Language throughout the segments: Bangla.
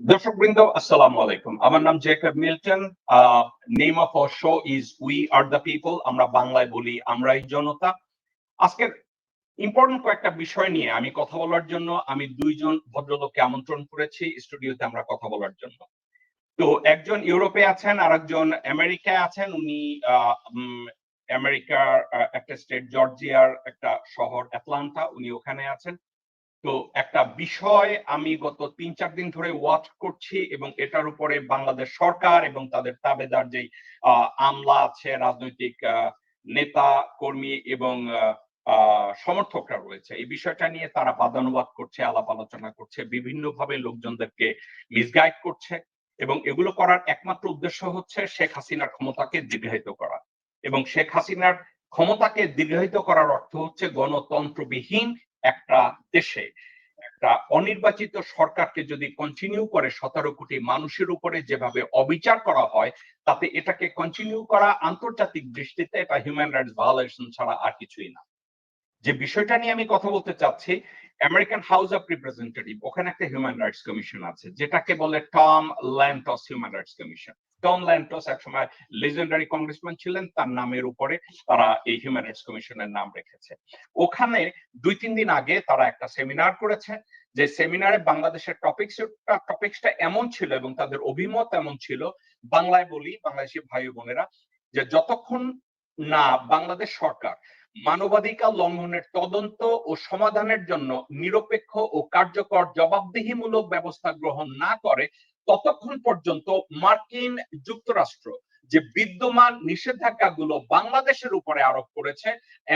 Darshakbrinda, Assalamu alaikum. আমার নাম Jacob Milton. Name of our show is We Are the People. আমরা বাংলায় বলি আমরাই জনতা। আজকের ইম্পর্টেন্ট কয়েকটা বিষয় নিয়ে আমি কথা বলার জন্য আমি দুইজন ভদ্রলোককে আমন্ত্রণ করেছি স্টুডিওতে আমরা কথা বলার জন্য। তো একজন ইউরোপে আছেন আর একজন আমেরিকায় আছেন। উনি আমেরিকার একটা স্টেট জর্জিয়ার একটা শহর অ্যাটলান্টা, উনি ওখানে আছেন। তো একটা বিষয় আমি গত ৩-৪ দিন ধরে ওয়াচ করছি এবং এটার উপরে বাংলাদেশ সরকার এবং তাদের তাবেদার যেই আমলা আছে, রাজনৈতিক নেতা কর্মী এবং সমর্থকরা রয়েছে, এই বিষয়টা নিয়ে তারা বাদানুবাদ করছে, আলাপ আলোচনা করছে, বিভিন্নভাবে লোকজনদেরকে মিসগাইড করছে এবং এগুলো করার একমাত্র উদ্দেশ্য হচ্ছে শেখ হাসিনার ক্ষমতাকে দীর্ঘায়িত করা। এবং শেখ হাসিনার ক্ষমতাকে দীর্ঘায়িত করার অর্থ হচ্ছে গণতন্ত্রবিহীন একটা দেশে একটা অনির্বাচিত সরকারকে যদি কন্টিনিউ করে 17 কোটি মানুষের উপরে যেভাবে অবিচার করা হয়, তাতে এটাকে কন্টিনিউ করা আন্তর্জাতিক দৃষ্টিতে এটা হিউম্যান রাইটস ভায়োলেশন ছাড়া আর কিছুই না। যে বিষয়টা নিয়ে আমি কথা বলতে চাচ্ছি, আমেরিকান হাউস অফ রিপ্রেজেন্টেটিভ, ওখানে একটা হিউম্যান রাইটস কমিশন আছে যেটাকে বলে Tom Lantos human rights commission. Tom Lantos একসময় লেজেন্ডারি কংগ্রেসম্যান ছিলেন, তার নামের উপরে তারা এই হিউম্যান রাইটস কমিশনের নাম রেখেছে। ওখানে 2-3 দিন আগে তারা একটা সেমিনার করেছে, যে সেমিনারে বাংলাদেশের টপিকসটা এমন ছিল এবং তাদের অভিমত এমন ছিল, বাংলায় বলি বাংলাদেশি ভাই বোনেরা, যে যতক্ষণ না বাংলাদেশ সরকার মানবাধিকার লঙ্ঘনের তদন্ত ও সমাধানের জন্য নিরপেক্ষ ও কার্যকর জবাবদিহিমূলক ব্যবস্থা গ্রহণ না করে, ততক্ষণ পর্যন্ত মার্কিন যুক্তরাষ্ট্র যে বিদ্যমান নিষেধাজ্ঞাগুলো বাংলাদেশের উপরে আরোপ করেছে,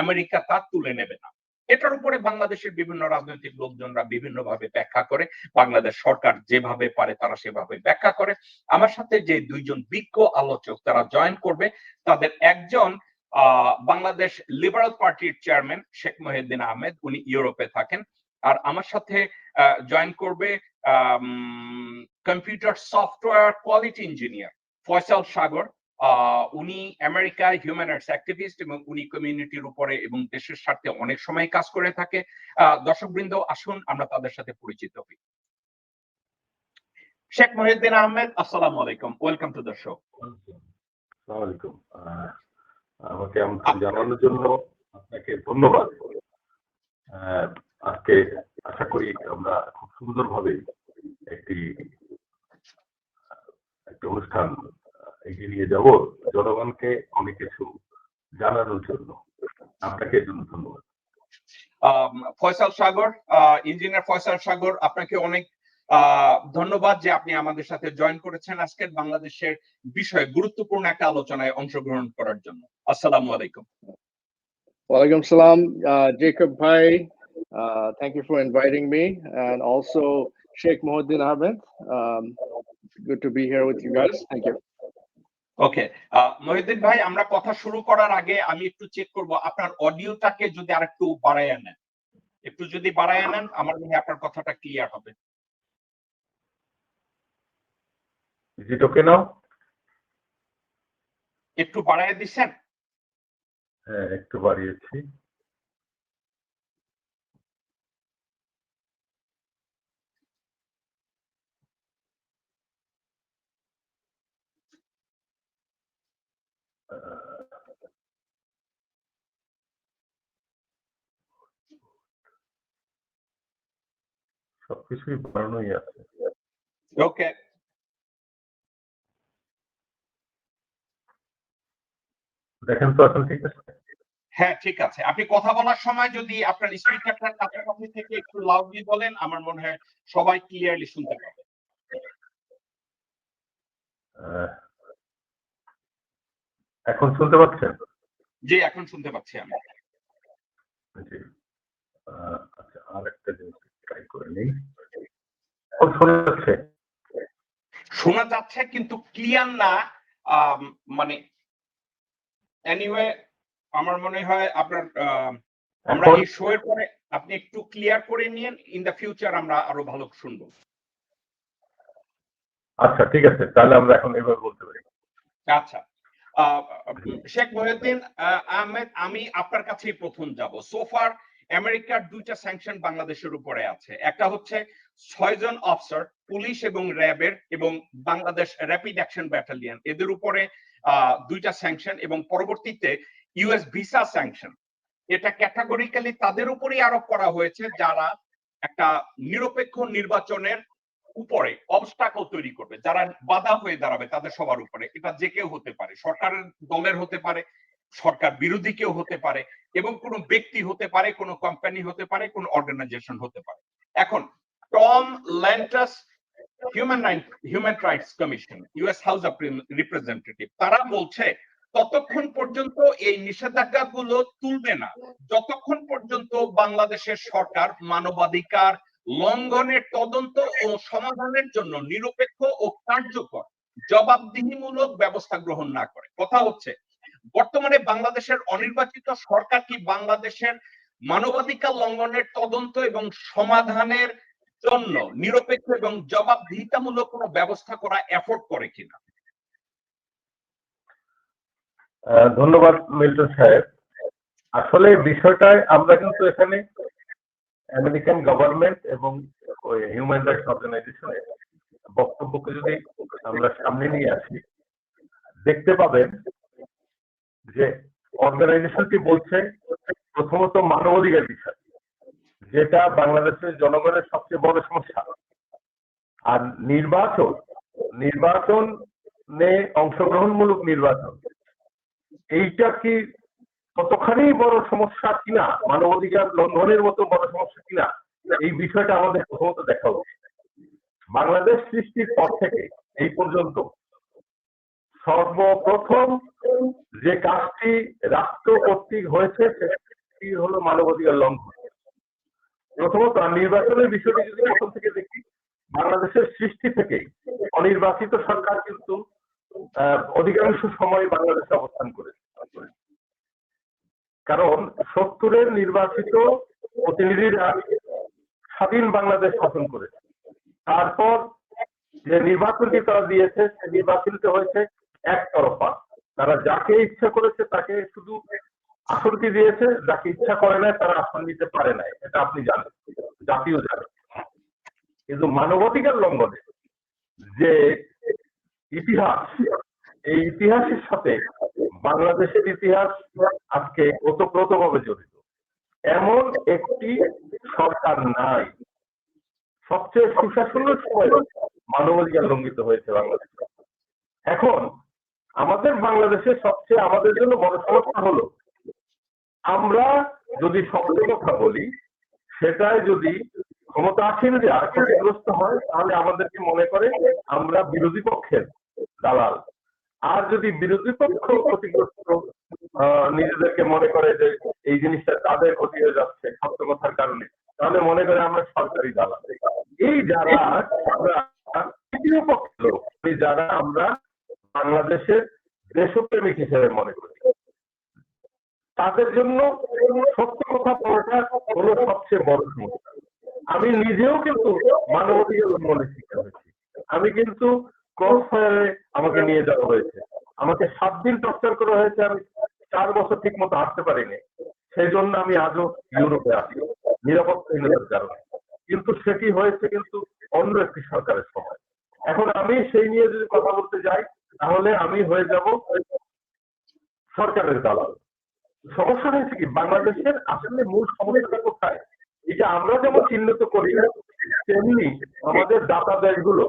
আমেরিকা তা তুলে নেবে না। এটার উপরে বাংলাদেশের বিভিন্ন রাজনৈতিক লোকজনরা বিভিন্নভাবে ব্যাখ্যা করে, বাংলাদেশ সরকার যেভাবে পারে তারা সেভাবে ব্যাখ্যা করে। আমার সাথে যে দুইজন বিজ্ঞ আলোচক তারা জয়েন করবে, তাদের একজন বাংলাদেশ লিবারাল পার্টির চেয়ারম্যান শেখ মহিউদ্দিন আহমেদ, উনি ইউরোপে থাকেন। আর আমার সাথে জয়েন করবে computer software quality engineer Faisal Sagar. উনি আমেরিকায় হিউম্যান রাইটস অ্যাক্টিভিস্ট এবং উনি কমিউনিটির উপরে এবং দেশের স্বার্থে অনেক সময় কাজ করে থাকে। দর্শকবৃন্দ, আসুন আমরা তাদের সাথে পরিচিত হই। শেখ মহিউদ্দিন আহমেদ, আসসালামু আলাইকুম, ওয়েলকাম টু দ্য শো। আসসালামু আলাইকুম। আমাকে আমন্ত্রণ জানানোর জন্য আপনাকে ধন্যবাদ। আজকে আশা করি আমরা খুব সুন্দরভাবে একটি অনুষ্ঠান এগিয়ে নিয়ে যাব জনগণকে অনেক কিছু জানানোর জন্য। আপনাকে জন্য ধন্যবাদ। ফয়সাল সাগর, ইঞ্জিনিয়ার ফয়সাল সাগর, আপনাকে অনেক ধন্যবাদ যে আপনি আমাদের সাথে জয়েন করেছেন আজকের বাংলাদেশের বিষয়ে গুরুত্বপূর্ণ একটা আলোচনায় অংশগ্রহণ করার জন্য। আসসালামু আলাইকুম। ওয়ালাইকুম সালাম, Jacob bhai, thank you for inviting me, and also Sheikh Mojidin Ahmed. Good to be here with you guys. Thank you. ওকে, মহিউদ্দিন ভাই, আমরা কথা শুরু করার আগে আমি একটু চেক করব আপনার অডিওটাকে যদি আরেকটু বাড়ায় নেন, একটু যদি বাড়ায় নেন আমার মনে হয় আপনার কথাটা ক্লিয়ার হবে। Is it okay now? একটু বাড়ায় দিছেন? হ্যাঁ, একটু বাড়িয়েছি। সবকিছুই বাড়ানোই আছে। ওকে, দেখেন তো এখন ঠিক আছে? হ্যাঁ ঠিক আছে। আপনি কথা বলার সময় যদি আপনার স্পিকারটা কাছাকাছি থেকে একটু লাউডলি বলেন, আমার মনে হয় সবাই ক্লিয়ারলি শুনতে পাবে। এখন শুনতে পাচ্ছেন? জি, এখন শুনতে পাচ্ছি আমি। জি, আচ্ছা, আরেকটা জিনিস ট্রাই করে নিই। এখন শোনা যাচ্ছে? শোনা যাচ্ছে কিন্তু ক্লিয়ার না। মানে এনিওয়ে, আমার মনে হয় আপনার আমরা এই শো এর পরে আপনি একটু ক্লিয়ার করে নিন, ইন দ্য ফিউচার আমরা আরো ভালো শুনবো। আচ্ছা ঠিক আছে, তাহলে আমরা এখন এভাবে বলতে পারি। আচ্ছা, শেখ মহিউদ্দিন আহমেদ, আমি আপনার কাছেই প্রথম যাব। সোফার আমেরিকার 2টা স্যাংশন বাংলাদেশের উপরে আছে। একটা হচ্ছে 6 জন অফিসার পুলিশ এবং র্যাবের এবং বাংলাদেশ র্যাপিড অ্যাকশন ব্যাটালিয়ন এদের উপরে 2টা স্যাংশন এবং পরবর্তীতে ইউএস ভিসা স্যাংশন। এটা ক্যাটাগরিক্যালি তাদের উপরেই আরোপ করা হয়েছে যারা একটা নিরপেক্ষ নির্বাচনের উপরে অবস্টাকল তৈরি করবে, যারা বাধা হয়ে দাঁড়াবে তাদের সবার উপরে। এটা যে কেউ হতে পারে, সরকারের দলের হতে পারে, সরকার বিরোধী কেউ হতে পারে, এবং কোনো ব্যক্তি হতে পারে, কোনো কোম্পানি হতে পারে, কোনো অর্গানাইজেশন হতে পারে। এখন Tom Lantos human rights commission, US house of representative, তারা বলছে ততক্ষণ পর্যন্ত এই নিষেধাজ্ঞাগুলো তুলবে না যতক্ষণ পর্যন্ত বাংলাদেশের সরকার মানবাধিকার লঙ্ঘনের তদন্ত ও সমাধানের জন্য নিরপেক্ষ ও কার্যকর জবাবদিহিমূলক ব্যবস্থা গ্রহণ না করে। কথা হচ্ছে বর্তমানে বাংলাদেশের অনির্বাচিত সরকার কি বাংলাদেশের মানবাধিকার লঙ্ঘনের তদন্ত এবং সমাধানের জন্য নিরপেক্ষ এবং জবাবদিহিতামূলক কোনো ব্যবস্থা করা এফোর্ড করে কিনা? ধন্যবাদ মিল্টন সাহেব। আসলে বিষয়টায় আমরা কিন্তু এখানে আমেরিকান গভর্নমেন্ট এবং হিউম্যান রাইটস অর্গানাইজেশনের বক্তব্যকে যদি আমরা সামনে নিয়ে আসি, দেখতে পাবেন যে অর্গানাইজেশনটি বলছে প্রথমত মানবাধিকার বিষয়, যেটা বাংলাদেশের জনগণের সবচেয়ে বড় সমস্যা। আর নির্বাচনে অংশগ্রহণমূলক নির্বাচন, এইটা কি কতখানি বড় সমস্যা কিনা, মানবাধিকার লঙ্ঘনের মতো বড় সমস্যা কিনা, এই বিষয়টা আমাদের প্রথমত দেখা উচিত। বাংলাদেশ সৃষ্টির পর থেকে এই পর্যন্ত সর্বপ্রথম যে কাজটি রাষ্ট্র কর্তৃক হয়েছে সেটি হলো মানবাধিকার লঙ্ঘন। প্রথমত নির্বাচনের বিষয়টি যদি প্রথম থেকে দেখি, বাংলাদেশের সৃষ্টি থেকে অনির্বাচিত সরকার কিন্তু অধিকাংশ সময় বাংলাদেশে অবস্থান করেছে। কারণ 70-এর নির্বাচিত প্রতিনিধিরা স্বাধীন বাংলাদেশ শাসন করেছে। তারপর যে নির্বাচনটি তারা দিয়েছে, সে নির্বাচনটি হয়েছে একতরফা। তারা যাকে ইচ্ছা করেছে তাকে শুধু আসনটি দিয়েছে, যাকে ইচ্ছা করে নাই তারা আসন দিতে পারে নাই। এটা আপনি জানেন, জাতীয় জানেন। কিন্তু মানবাধিকার লঙ্ঘনে যে ইতিহাস, এই ইতিহাসের সাথে বাংলাদেশের ইতিহাস আজকে ওতপ্রোতভাবে জড়িত। এমন একটি সরকার নাই, সবচেয়ে সুশাসনের সময় মানবাধিকার লঙ্ঘিত হয়েছে বাংলাদেশে। এখন আমাদের বাংলাদেশের সবচেয়ে আমাদের জন্য বড় সমস্যা হলো, আমরা যদি সত্য কথা বলি, সেটাই যদি ক্ষমতাসীনরা ক্ষতিগ্রস্ত হয় তাহলে আমাদেরকে মনে করে আমরা বিরোধী পক্ষের দালাল। আর যদি বিরোধী পক্ষ ক্ষতিগ্রস্ত নিজেদেরকে মনে করে যে এই জিনিসটা তাদের ক্ষতি হয়ে যাচ্ছে সত্য কথার কারণে, তাহলে মনে করে আমরা সরকারি দালাল। এই যারা তৃতীয় পক্ষের লোক, যারা আমরা বাংলাদেশের দেশপ্রেমিক হিসেবে মনে করি, তাদের জন্য সত্য কথা বলাটা হলো সবচেয়ে বড় সমস্যা। আমি নিজেও কিন্তু মানবাধিকার লঙ্ঘনের শিকার হয়েছি। আমি কিন্তু ক্রস ফায়ারে আমাকে নিয়ে যাওয়া হয়েছে, আমাকে 7 দিন টর্চার করা হয়েছে, আমি 4 বছর ঠিক মতো হাঁটতে পারিনি। সেই জন্য আমি আজও ইউরোপে আছি নিরাপত্তাহীনতার কারণে। কিন্তু সেটি হয়েছে কিন্তু অন্য একটি সরকারের সময়। এখন আমি সেই নিয়ে যদি কথা বলতে যাই তাহলে আমি হয়ে যাব সরকারের দালাল। সমস্যা হয়েছে কি, বাংলাদেশের আসলে মূল সমস্যাটা কোথায়? এটা আমরা যেমন চিহ্নিত করি তেমনি আমাদের দাতা দেশগুলো,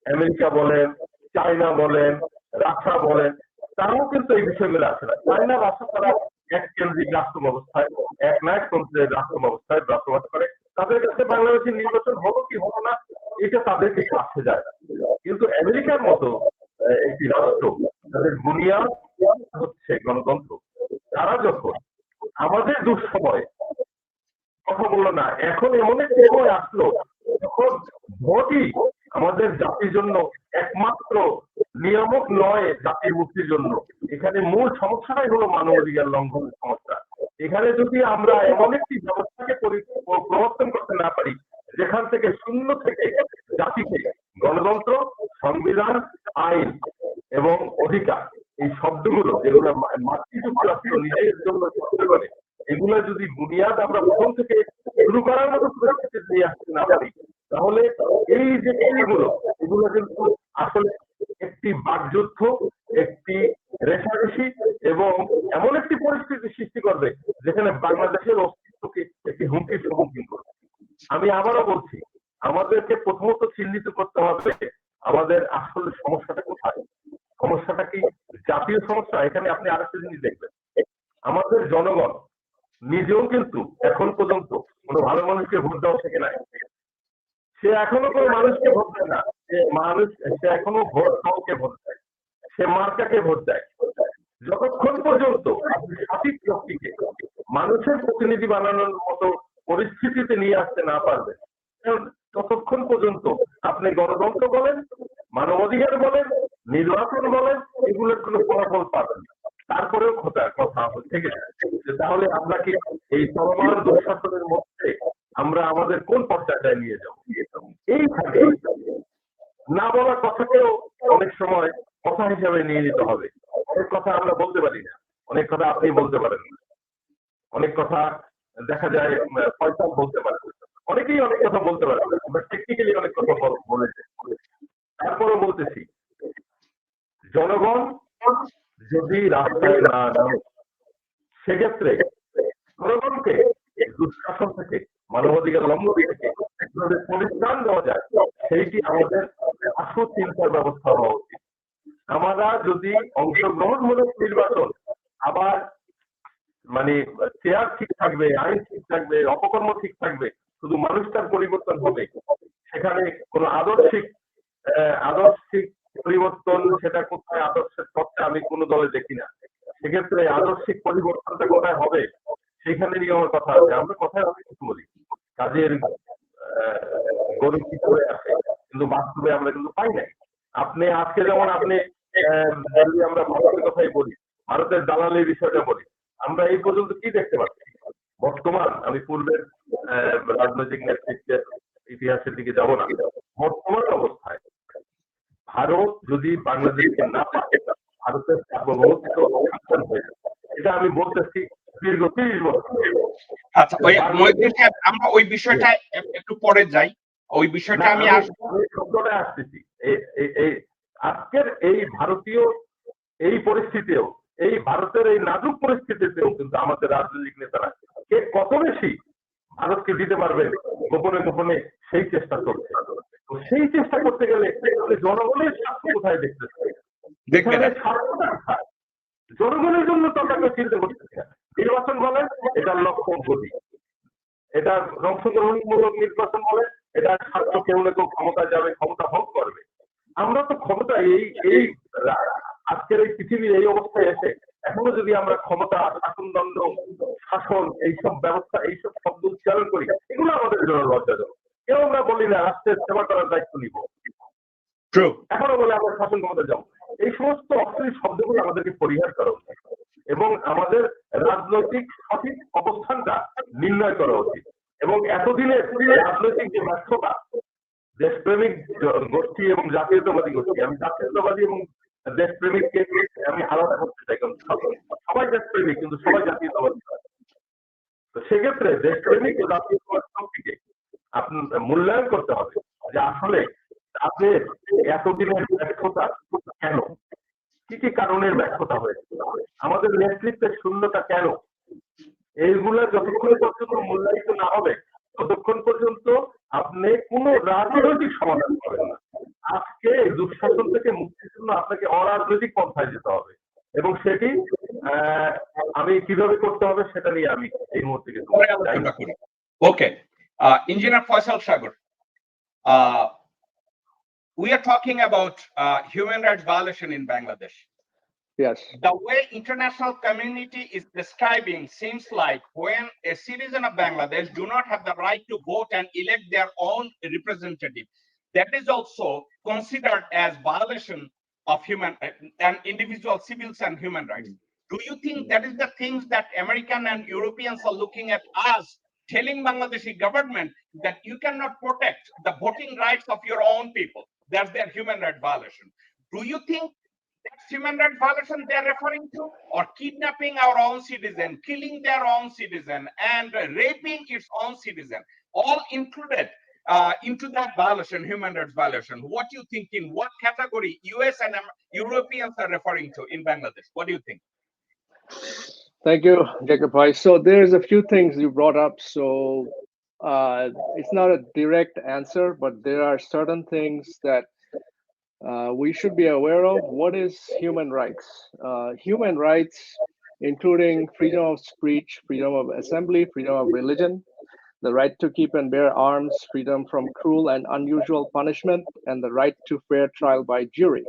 আমেরিকা বলেন, চায়না বলেন, রাশিয়া বলেন, তারাও কিন্তু এই বিষয়গুলো আসে না। চায়না, রাশিয়া তারা এক কেন্দ্রিক রাষ্ট্র ব্যবস্থায়, এক নায়কতন্ত্রের রাষ্ট্র ব্যবস্থায় বসবাস করে। তাদের কাছে বাংলাদেশের নির্বাচন হলো কি হলো না এটা তাদের কিছু আসে যায় না। কিন্তু আমেরিকার মতো একটি রাষ্ট্র, তাদের বুনিয়াদ হচ্ছে গণতন্ত্র, তারা যখন আমাদের দুঃসময় কথা বললো না, এখন এমন একটি সময় আসলো যখন ভোটই আমাদের জাতির জন্য একমাত্র নিয়ামক নয়, জাতির মুক্তির জন্য। এখানে মূল সমস্যাটাই হলো মানবাধিকার লঙ্ঘনের সমস্যা। এখানে যদি আমরা এমন একটি ব্যবস্থাকে প্রবর্তন করতে না পারি যেখান থেকে শূন্য থেকে জাতিকে গণতন্ত্র, সংবিধান, আইন এবং অধিকার, এই শব্দগুলো যেগুলো মাতৃযুক্ত রাষ্ট্র নিজের জন্য করতে পারে, এগুলো যদি যদি বুনিয়াদ আমরা প্রথম থেকে শুরু করার মতো পরিস্থিতি নিয়ে আসতে না পারি, তাহলে এই যে এগুলো কিন্তু আসলে একটি বাকযুদ্ধ, একটি রেষারেষি এবং এমন একটি পরিস্থিতি সৃষ্টি করবে যেখানে বাংলাদেশের অস্তিত্বকে একটি হুমকির সম্মুখীন করবে। আমি আবারও বলছি, আমাদেরকে প্রথমত চিহ্নিত করতে হবে আমাদের আসলে সমস্যাটা কোথায়। সমস্যাটা কি জাতীয় সমস্যা? এখানে আপনি আরেকটা জিনিস দেখবেন, আমাদের জনগণ নিজেও কিন্তু এখন পর্যন্ত কোনো ভালো মানুষকে ভোট দেওয়া শেখে নাই। সে এখনো কোনো মানুষকে ভোট দেয় না, সে এখনো ভোট কাউকে ভোট দেয়, সে মার্কাকে ভোট দেয়। যতক্ষণ পর্যন্ত আপনি সঠিক ব্যক্তিকে মানুষের প্রতিনিধি বানানোর মতো পরিস্থিতিতে নিয়ে আসতে না পারবেন, ততক্ষণ পর্যন্ত আপনি গণতন্ত্র বলেন, মানবাধিকার বলেন, নির্বাচন বলেন, এগুলোর কোনো ফলাফল পাবেন না। তারপরেও কথা থেকে তাহলে আমরা কি এই চলমান দুঃশাসনের মধ্যে আমরা আমাদের কোন পর্যায়ে নিয়ে যাব? এইখানে না বলা কথাকেও অনেক সময় কথা হিসাবে নিয়ে নিতে হবে। অনেক কথা আমরা বলতে পারি না, অনেক কথা আপনি বলতে পারেন না, অনেক কথা দেখা যায় ফয়সাল বলতে পারে, অনেকেই অনেক কথা বলতে পারে, আমরা টেকনিক্যালি অনেক কথা বলেছে। তারপরেও বলতেছি, জনগণ যদি রাস্তায় না নামে, সেক্ষেত্রে জনগণকে দুঃশাসন থেকে, মানবাধিকার লঙ্ঘন থেকে পরিত্রাণ দেওয়া যায়, সেইটি আমাদের আসল চিন্তার ব্যবস্থা হওয়া উচিত। আমরা যদি অংশগ্রহণমূলক নির্বাচন আবার মানে চেয়ার ঠিক থাকবে, আইন ঠিক থাকবে, অপকর্ম ঠিক থাকবে, শুধু মানুষটার পরিবর্তন হবে, সেখানে কোনো আদর্শিক পরিবর্তন, সেটা কোথায় আদর্শের চর্চা আমি কোনো দলে দেখি না। সেক্ষেত্রে আদর্শিক পরিবর্তনটা কোথায় হবে সেখানে নিয়ে আমার কথা আছে। আমরা কথায় অনেক কিছু বলি, কাজের গরু কি করে আসে, কিন্তু বাস্তবে আমরা কিন্তু পাই নাই। আপনি আজকে যেমন আপনি যদি আমরা ভারতের কথাই বলি, ভারতের দালালির বিষয়টা বলি, আমরা এই পর্যন্ত কি দেখতে পাচ্ছি? বর্তমান, আমি পূর্বের রাজনৈতিক নেতৃত্বের ইতিহাসের দিকে যাব না, বর্তমান অবস্থায় ভারত যদি বাংলাদেশকে না পায়, ভারতের সার্বভৌমত্ব অক্ষুণ্ণ হয়ে যাবে। এটা আমি বলতেছি দীর্ঘ 30 বছর। আচ্ছা, আমরা ওই বিষয়টা একটু পরে যাই, ওই বিষয়টা আমি শব্দটা আসতেছি। আজকের এই ভারতীয় এই পরিস্থিতিও, এই ভারতের এই নাজুক পরিস্থিতিতেও কিন্তু আমাদের রাজনৈতিক নেতারা কে কত বেশি ভারতকে দিতে পারবে গোপনে গোপনে সেই চেষ্টা করছে। তো সেই চেষ্টা করতে গেলে জনগণের স্বার্থ কোথায় দেখতেছে, জনগণের জন্য তো আমরা চিন্তা করতেছি না। নির্বাচন বলেন এটার লক্ষ্য গতি, এটা অংশগ্রহণমূলক নির্বাচন বলে এটা স্বার্থ কেউ না কেউ ক্ষমতায় যাবে, ক্ষমতা ভোগ করবে। আমরা তো ক্ষমতা এই আজকের এই পৃথিবীর এই অবস্থায় এসে এখনো যদি আমরা ক্ষমতা, শাসনদণ্ড, শাসন, এইসব ব্যবস্থা, এইসব শব্দ উচ্চারণ করি, এগুলো আমাদের জন্য লজ্জাজনক। কেউ আমরা বলি না রাষ্ট্রের সেবা করার দায়িত্ব নিব, এখনো বলে আমরা শাসন ক্ষমতা যাবো। এই সমস্ত অশ্লীল শব্দগুলো আমাদেরকে পরিহার করা উচিত এবং আমাদের রাজনৈতিক সঠিক অবস্থানটা নির্ণয় করা উচিত। এবং এতদিনের রাজনৈতিক যে ব্যর্থতা, দেশপ্রেমিক গোষ্ঠী এবং জাতীয়তাবাদী গোষ্ঠী, আমি জাতীয়তাবাদী এবং দেশপ্রেমিককে আমি আলাদা করতে চাই, কারণ সবাই দেশপ্রেমিক কিন্তু সবাই জাতীয়তাবাদী। তো সেক্ষেত্রে দেশপ্রেমিক ও জাতীয়তাবাদী শক্তিকে আপনার মূল্যায়ন করতে হবে যে আসলে তাদের এতদিনের ব্যর্থতা কেন, কি কি কারণের ব্যর্থতা হয়েছে, আমাদের নেতৃত্বের শূন্যতা কেন, এইগুলা যতক্ষণ পর্যন্ত মূল্যায়িত না হবে ততক্ষণ পর্যন্ত আপনি কোনো রাজনৈতিক সমাধান পাবেন না। আজকে দুঃশাসন থেকে মুক্তির জন্য আপনাকে অরাজনৈতিক পন্থায় যেতে হবে এবং সেটি আমি কিভাবে করতে হবে সেটা নিয়ে আমি এই মুহূর্তে okay. Engineer Faisal Sagar, we are talking about human rights violation in Bangladesh. Yes. The way international community is describing seems like when a citizen of Bangladesh do not have the right to vote and elect their own representative, that is also considered as violation of human and individual civils and human rights. Do you think that is the things that American and Europeans are looking at us, telling Bangladeshi government that you cannot protect the voting rights of your own people? That's their human rights violation. Do you think That's human rights violation they are referring to, or kidnapping our own citizen, killing their own citizen, and raping its own citizen, all included into that violation, human rights violation. What do you think? In what category US and Europeans are referring to in Bangladesh? What do you think? Thank you, Jacob Bhai. So there's a few things you brought up. So it's not a direct answer, but there are certain things that we should be aware of. What is human rights? Human rights, including freedom of speech, freedom of assembly, freedom of religion, the right to keep and bear arms, freedom from cruel and unusual punishment, and the right to fair trial by jury.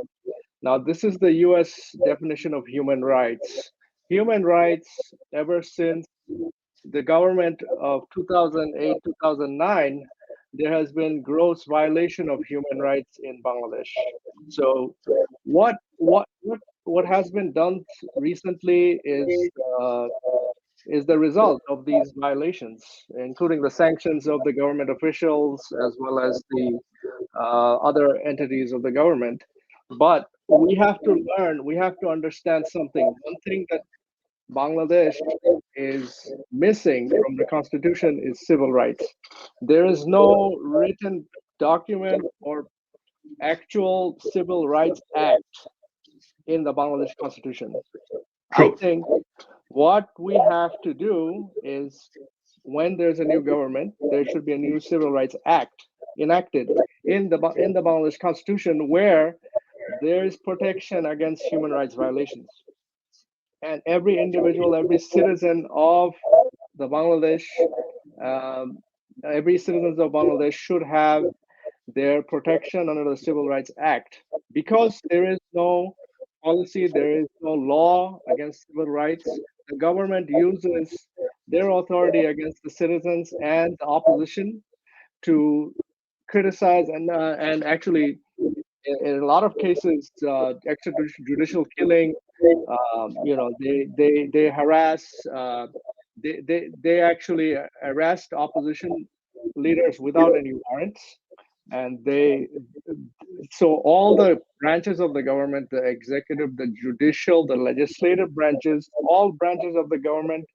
Now, this is the US definition of human rights. Human rights, ever since the government of 2008, 2009, there has been gross violation of human rights in Bangladesh. So what has been done recently is the result of these violations, including the sanctions of the government officials as well as the other entities of the government. But we have to learn, we have to understand something. One thing that Bangladesh is missing from the constitution is civil rights. There is no written document or actual civil rights act in the Bangladesh constitution. I think what we have to do is, when there's a new government, there should be a new civil rights act enacted in the Bangladesh constitution, where there is protection against human rights violations. And every individual, every citizen of the Bangladesh, every citizen of Bangladesh should have their protection under the Civil Rights Act. Because there is no policy, there is no law against civil rights, the government uses their authority against the citizens and the opposition to criticize and actually, in a lot of cases, extrajudicial killing. They harass. They actually arrest opposition leaders without any warrants, and so all the branches of the government, the executive, the judicial, the legislative branches, all branches of the government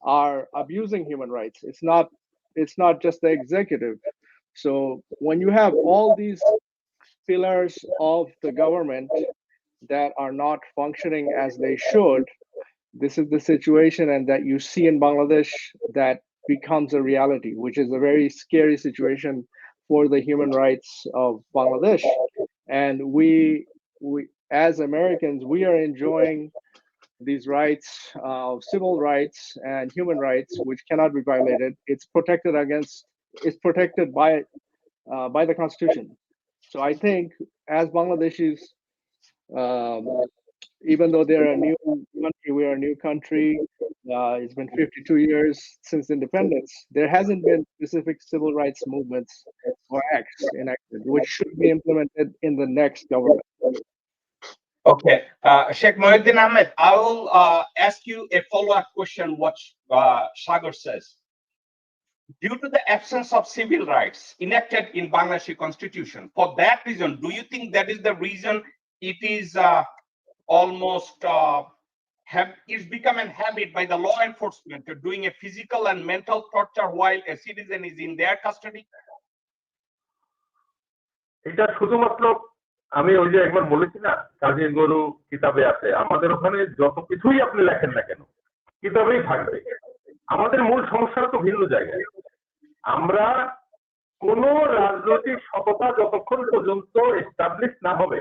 are abusing human rights. It's not just the executive. So when you have all these pillars of the government that are not functioning as they should, this is the situation, and that you see in Bangladesh that becomes a reality, which is a very scary situation for the human rights of Bangladesh. And we as Americans, we are enjoying these rights, civil rights and human rights, which cannot be violated. It's protected by the Constitution. So I think as Bangladeshis, even though they're a new country, we are a new country. It's been 52 years since independence. There hasn't been specific civil rights movements or acts enacted, which should be implemented in the next government. Okay, Sheikh Mohiuddin Ahmed, I will ask you a follow-up question. What Sagar says. Due to the absence of civil rights enacted in Bangladeshi constitution, for that reason, do you think that is the reason it is almost it's become a habit by the law enforcement to doing a physical and mental torture while a citizen is in their custody? এটা শুধুমাত্র আমি ওই যে একবার বলেছি না, কাজী গরু কিতাবে আছে, আমাদের ওখানে যত কিছুই আপনি লেখেন না কেন কিতাবেই থাকবে। আমাদের মূল সমস্যাটা তো ভিন্ন জায়গায়। আমরা কোন রাজনৈতিক সততা যতক্ষণ পর্যন্ত এস্টাবলিশ না হবে,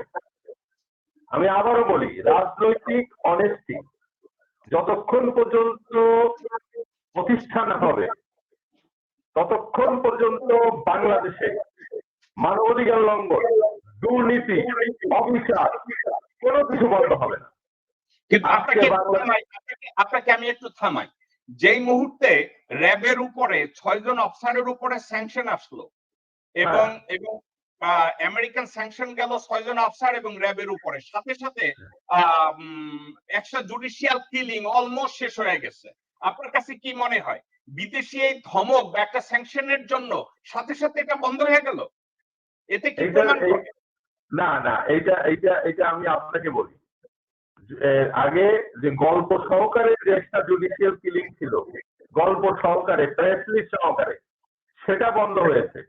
আমি আবারও বলি, রাজনৈতিক অনেস্টি যতক্ষণ পর্যন্ত প্রতিষ্ঠা না হবে, ততক্ষণ পর্যন্ত বাংলাদেশে মানবাধিকার লঙ্ঘন, দুর্নীতি, অবিচার কোনো কিছু বন্ধ হবে না। কিন্তু আপনাকে আমি একটু থামাই। যেই মুহূর্তে র্যাবের উপরে 6 জন অফিসারের উপরে স্যাংশন আসলো এবং আমেরিকান স্যাংশন গেল 6 জন অফিসার এবং র্যাবের উপরে, সাথে সাথে একটা জুডিশিয়াল কিলিং অলমোস্ট শেষ হয়ে গেছে। আপনার কাছে কি মনে হয় বিদেশি এই ধমক বা একটা স্যাংশনের জন্য সাথে সাথে এটা বন্ধ হয়ে গেল? এতে কি প্রমাণ করে? না, এটা আমি আপনাকে বলি, আগে যে গল্প সহকারে যে একটা জুডিশিয়াল কিলিং ছিল, গল্প সহকারে প্রেস লিস্ট সহকারে, সেটা বন্ধ হয়েছে।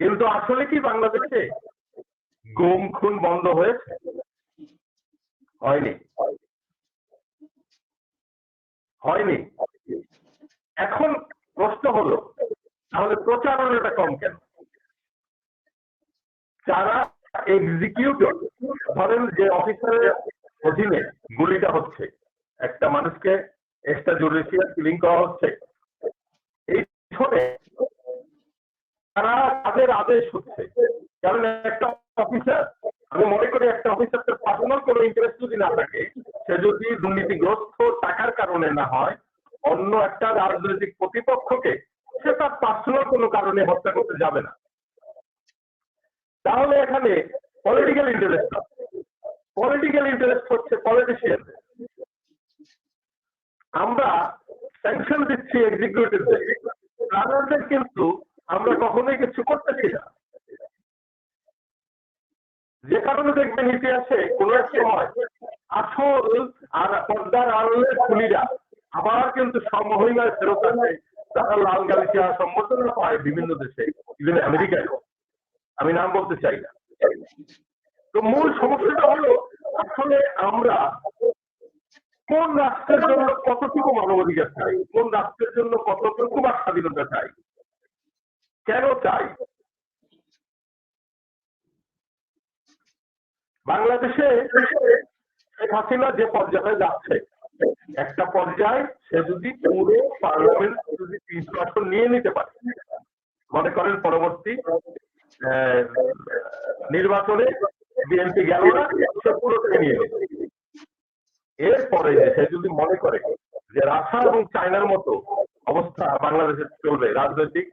কিন্তু আসলে কি বাংলাদেশে গুম খুন বন্ধ হয়েছে? হয়নি, হয়নি। এখন প্রশ্ন হলো, তাহলে প্রচারণাটা কম কেন? যারা এক্সিকিউটর, ধরেন যে অফিসারের অধীনে গুলিটা হচ্ছে, একটা মানুষকে এক্সট্রা জুডিশিয়াল কিলিং করা হচ্ছে, এই পিছনে তারা তাদের আদেশ হচ্ছে। কারণ একটা অফিসার, আমি মনে করি একটা অফিসারকে পার্সোনাল কোনো ইন্টারেস্ট যদি না থাকে, সে যদি দুর্নীতিগ্রস্ত টাকার কারণে না হয়, অন্য একটা রাজনৈতিক প্রতিপক্ষকে সে তার পার্সোনাল কোনো কারণে হত্যা করতে যাবে না। তাহলে এখানে পলিটিক্যাল ইন্টারেস্ট, পলিটিক্যাল ইন্টারেস্ট হচ্ছে পলিটিশিয়ান। আমরা স্যাংশন দিচ্ছি এক্সিকিউটিভদের, রাজারদের কিন্তু আমরা কখনোই কিছু করতেছি না। যে কারণে দেখবেন ইতিহাসে কোন এক সময় আসল আর পর্দার আড়ালের খুনিরা আবার কিন্তু সমমহিমায় ফেরত আসে, তারা লাল গালিচা সম্বোধনা পায় বিভিন্ন দেশে, ইভেন আমেরিকায়, আমি নাম বলতে চাই না। তো মূল সমস্যাটা হলো, আসলে আমরা কোন রাষ্ট্রের জন্য কতটুকু মানবাধিকার চাই, কোন রাষ্ট্রের জন্য কতটুকু বা স্বাধীনতা চাই, কেন চাই? বাংলাদেশে শেখ হাসিনা যে পর্যায়ে যাচ্ছে, একটা পর্যায়ে সে যদি পুরো পার্লামেন্ট যদি ৩০ আসন নিয়ে নিতে পারে, মনে করেন পরবর্তী নির্বাচনে বিএনপি গেল না, সে পুরোটাকে নিয়ে নিল। এরপরে সে যদি মনে করে যে রাশিয়া এবং চায়নার মতো অবস্থা বাংলাদেশে চলবে, রাজনৈতিক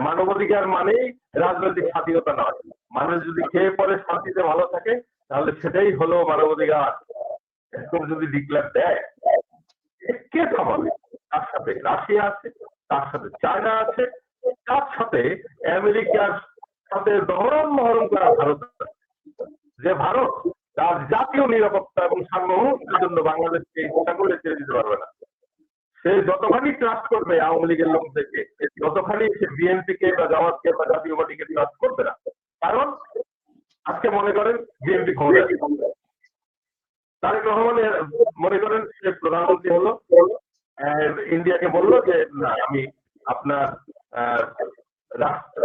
মানবাধিকার মানেই রাজনৈতিক স্বাধীনতা নয়, মানুষ যদি খেয়ে পরে শান্তিতে ভালো থাকে, তাহলে সেটাই হলো মানবাধিকার, এরকম যদি ডিক্লেয়ার দেয়, কে থামাবে? তার সাথে রাশিয়া আছে, তার সাথে চায়না আছে, তার সাথে আমেরিকার সাথে দহরম মহরম করা ভারত আছে। যে ভারত তার জাতীয় নিরাপত্তা এবং সার্বভৌমত্বের জন্য বাংলাদেশকে ইচ্ছা করে ছেড়ে দিতে পারবে না। সে যতখানি ট্রাস্ট করবে আওয়ামী লীগের লোকদেরকে, ততখানি সে বিএনপিকে বা জামাতকে বা জাতীয় পার্টিকে ট্রাস্ট করবে না। কারণ আজকে মনে করেন বিএনপি ক্ষমতা আছে, তারেক রহমানের মনে করেন সে প্রধানমন্ত্রী হলো, ইন্ডিয়াকে বললো যে না, আমি আপনার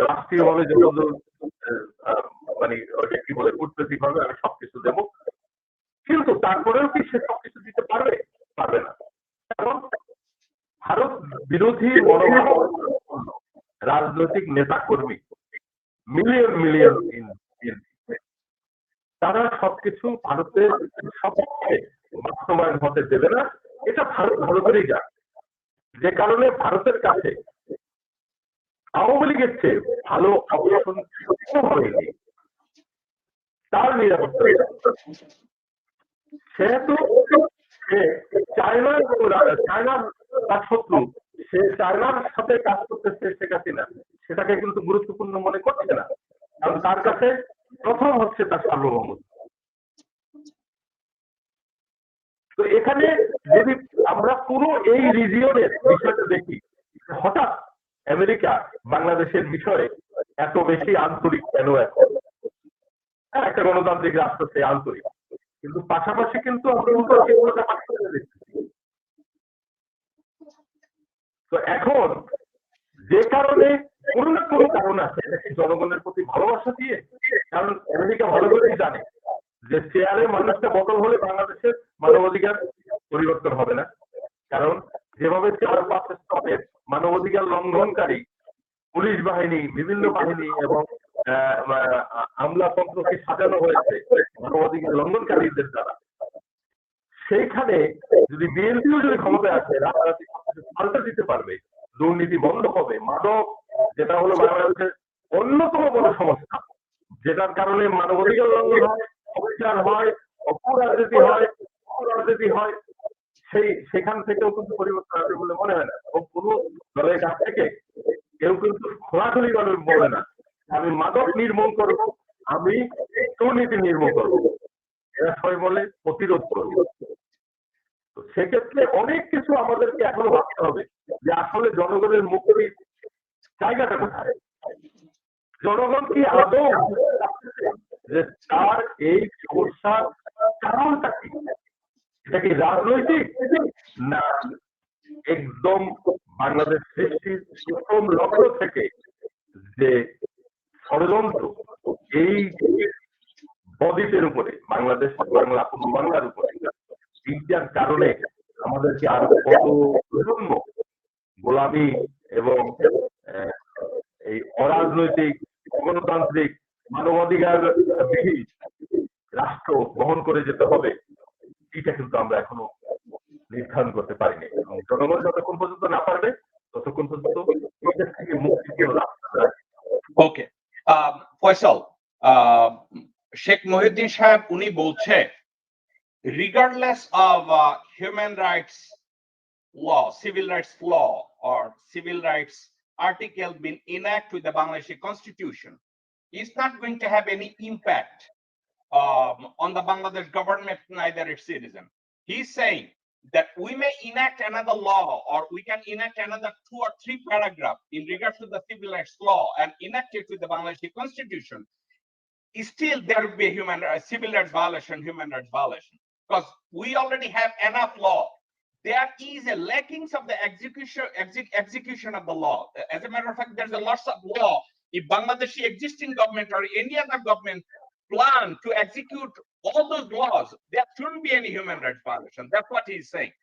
রাষ্ট্রীয় ভাবে যতদূর মানে ওটা কি বলে কূটনৈতিক ভাবে আমি সবকিছু দেবো, কিন্তু তারপরেও কি সে সবকিছু দিতে পারবে? পারবে না। কারণ ভারত বিরোধী মনোভাব রাজনৈতিক নেতা কর্মী মিলিয়ন মিলিয়ন তারা সবকিছু ভারতের সপক্ষে বাস্তবায়ন হতে দেবে না। এটা ভারতেরই যাক, যে কারণে ভারতের কাছে আওয়ামী লীগের চেয়ে ভালো অপশন কোনোভাবেই নেই তার নিরাপত্তা। সেহেতু সে চায়না এবং চায়নার তার শত্রু, সে চায়নার সাথে কাজ করতেছে শেখ হাসিনা, সেটাকে কিন্তু গুরুত্বপূর্ণ মনে করছে না। কারণ তার কাছে প্রথম হচ্ছে তার সার্বভৌমত্ব। তো এখানে যদি আমরা পুরো এই রিজিয়নের বিষয়টা দেখি, হঠাৎ আমেরিকা বাংলাদেশের বিষয়ে এত বেশি আন্তরিক কেন? এখন একটা গণতান্ত্রিক রাষ্ট্র, সে আন্তরিক, কিন্তু পাশাপাশি কিন্তু আমরা তো এখন যে কারণে কোনো না কোনো কারণ আছে, এটা কি জনগণের প্রতি ভালোবাসা দিয়ে? কারণ আমেরিকা ভালো করেই জানে যে চেয়ারে মানুষটা বদল হলে বাংলাদেশের মানবাধিকার পরিবর্তন হবে না। কারণ যেভাবে ৪-৫ স্তরের মানবাধিকার লঙ্ঘনকারী পুলিশ বাহিনী, বিভিন্ন বাহিনী এবং আমলাতন্ত্রকে সাজানো হয়েছে মানবাধিকার লঙ্ঘনকারীদের দ্বারা, সেইখানে যদি বিএনপিও যদি ক্ষমতায় আসে, রাতারাতি পাল্টা দিতে পারবে, দুর্নীতি বন্ধ হবে। মাদক, যেটা হলো বাংলাদেশের অন্যতম বড় সমস্যা, যেটার কারণে মানবাধিকার লঙ্ঘন হয়, অবিচার হয়, অপরাজনীতি হয়, অপরাজনীতি হয়, সেখান থেকেও কিন্তু পরিবর্তন আসবে বলে মনে হয় না। এবং কোন দলের কাছ থেকে কেউ কিন্তু খোলাখুলি ভাবে বলে না আমি মাদক নির্মূল করবো, আমি দুর্নীতি নির্মূল করবো। এরা সবাই বলে প্রতিরোধ করবে। তো সেক্ষেত্রে অনেক কিছু আমাদেরকে এখনো ভাবতে হবে যে আসলে জনগণের মুক্তির জায়গাটা কোথায়, জনগণ কি আদৌ যে তার এই সমস্যার কারণটা কি, এটা কি রাজনৈতিক না একদম বাংলাদেশ সৃষ্টির প্রথম লক্ষ্য থেকে যে ষড়যন্ত্র এই বদ্বীপের উপরে বাংলাদেশ বাংলা বাংলার উপরে তিনটার কারণে আমাদেরকে আরো কত প্রজন্ম গোলামি এবং এই অরাজনৈতিক গণতান্ত্রিক মানবাধিকার বিহীন রাষ্ট্র বহন করে যেতে হবে, এটা কিন্তু আমরা এখনো নির্ধারণ করতে পারিনি। এবং জনগণ যতক্ষণ পর্যন্ত না পারবে ততক্ষণ পর্যন্ত এদের থেকে মুক্তির কোনো রাস্তা নাই। ওকে, ফয়সাল, শেখ মহিউদ্দিন সাহেব উনি বলছে regardless of human rights law, civil rights law or civil rights article being enacted with the Bangladeshi constitution, it's not going to have any impact on the Bangladesh government, neither its citizen. He's saying that we may enact another law or we can enact another 2 or 3 paragraphs in regards to the civil rights law and enact it with the Bangladeshi constitution. Still there will be a civil rights violation, human rights violation, because we already have enough law. There is a lackings of the execution of the law. As a matter of fact, there's a lots of law. If Bangladeshi existing government or any other government plan to execute all those laws, there shouldn't be any human rights violation. That's what he's saying.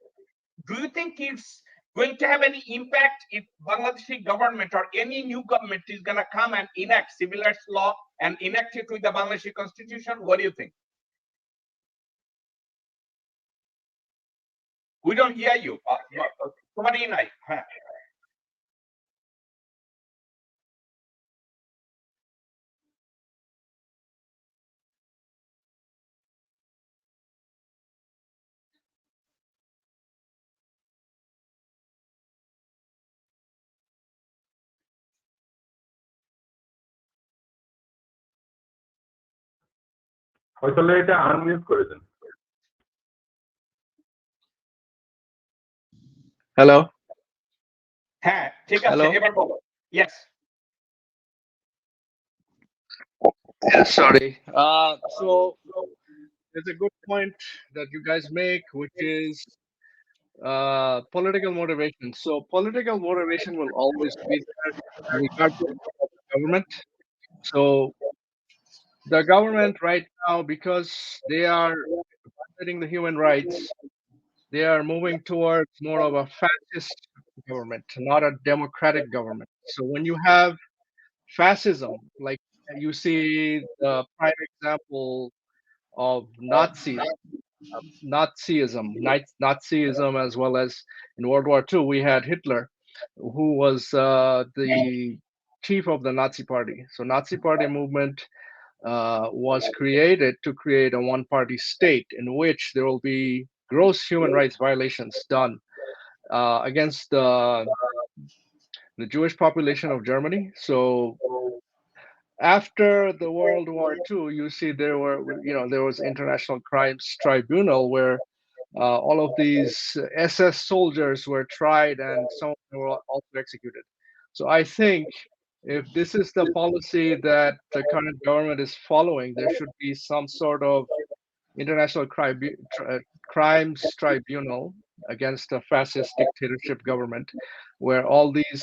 Do you think it's going to have any impact if Bangladeshi government or any new government is going to come and enact civil rights law and enact it with the Bangladeshi constitution? What do you think? We don't hear you. Somebody in হয়তো এটা আনমিউট করে দেন। Hello. হ্যাঁ, ঠিক আছে, Hello? এবার বলো। Yes. Yeah, sorry. So there's a good point that you guys make, which is political motivation. So political motivation will always be there regardless of the government. So the government right now, because they are violating the human rights, they are moving towards more of a fascist government, not a democratic government. So when you have fascism, like you see the prime example of Nazism, as well as in World War II, we had Hitler, who was the chief of the Nazi Party. So Nazi Party movement was created to create a one-party state in which there will be gross human rights violations done against the Jewish population of Germany. So after the World War II, you see there was International Crimes Tribunal where all of these SS soldiers were tried and some of them were also executed. So I think if this is the policy that the current government is following, there should be some sort of International Crimes Tribunal against a fascist dictatorship government, where all these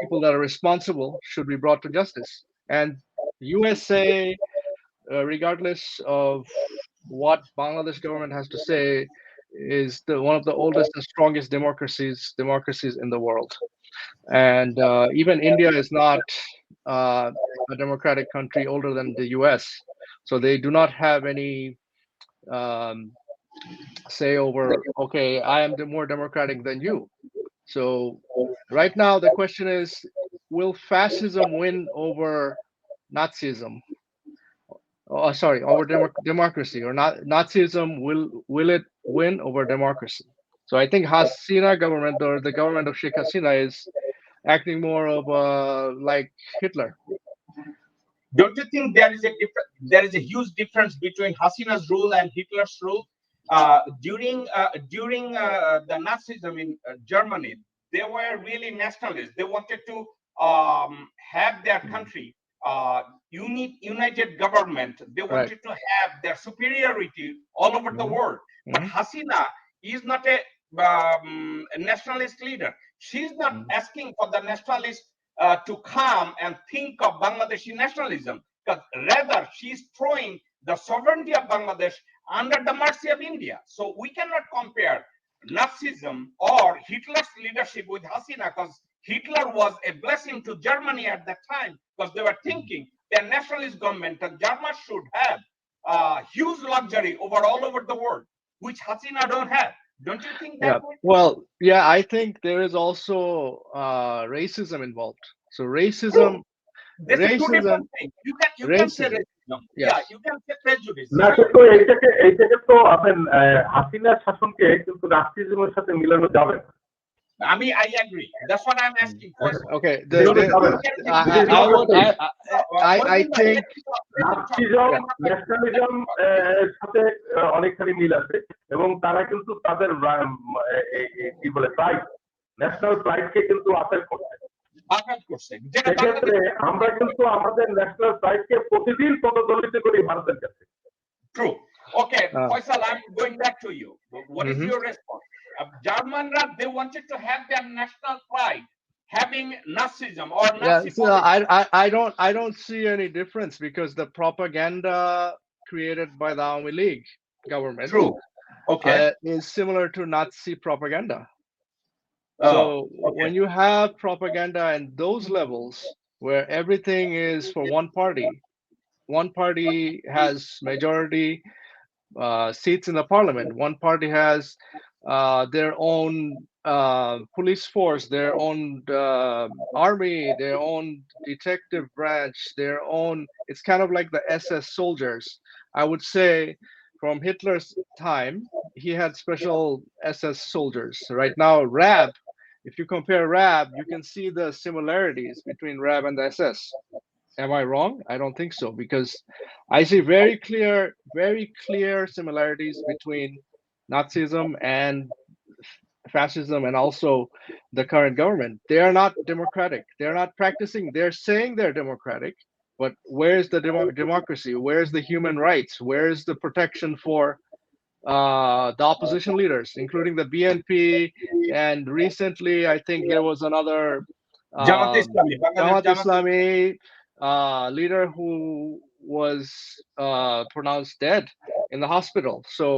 people that are responsible should be brought to justice. And USA, regardless of what Bangladesh government has to say, is one of the oldest and strongest democracies in the world. And even India is not a democratic country older than the US. So they do not have any say over, okay, I am more democratic than you. So right now the question is, will fascism win over Nazism? Over democracy, or not? Nazism, will it win over democracy? So I think Hasina government, or the government of Sheikh Hasina, is acting more of like Hitler. Don't you think there is a difference? there is a huge difference between Hasina's rule and Hitler's rule. During the Nazism in Germany, they were really nationalists. They wanted to have their country united government. They wanted to have their superiority all over the world. But Hasina is not a nationalist leader. She's not asking for the nationalists to come and think of Bangladeshi nationalism, but rather she's throwing the sovereignty of Bangladesh under the mercy of India. So we cannot compare Nazism or Hitler's leadership with Hasina, because Hitler was a blessing to Germany at that time, because they were thinking their nationalist government, the Germans should have huge luxury all over the world, which Hasina don't have. Don't you think that? Well, yeah, I think there is also racism involved. So racism. This is two different things. You can say racism. Yes. Yeah, you can say prejudice. না কিন্তু এইটাকে তো আপনার হাসিনার শাসনকে কিন্তু নাৎসিজমের সাথে মিলানো যাবে না। I agree. That's what I'm asking for. Okay. I think Nazism nationalism সাথে অনেকখানি মিল আছে এবং তারা কিন্তু তাদের কি বলে প্রাইড, ন্যাশনাল প্রাইডকে কিন্তু আপিল করছে। সেক্ষেত্রে আমরা কিন্তু আমাদের ন্যাশনাল প্রাইডকে প্রতিদিন পদদলিত করি ভারতের কাছে। True. Okay, Faisal, I'm going back to you. What is your response? Germans, they wanted to have their national pride, having Nazism or Nazi. I don't see any difference, because the propaganda created by the Army League government is similar to Nazi propaganda. So when you have propaganda in those levels where everything is for one party has majority seats in the parliament, one party has their own police force, their own army, their own detective branch, their own, it's kind of like the SS soldiers. I would say from Hitler's time, he had special SS soldiers. Right now, RAB, if you compare RAB, you can see the similarities between RAB and the SS. Am I wrong? I don't think so, because I see very clear similarities between Nazism and fascism and also the current government. They are not democratic. They're not practicing. They're saying they're democratic, but where's the democracy? Where's the human rights? Where's the protection for the opposition leaders, including the BNP, and recently I think there was another Jamaat Islami leader who was pronounced dead in the hospital. So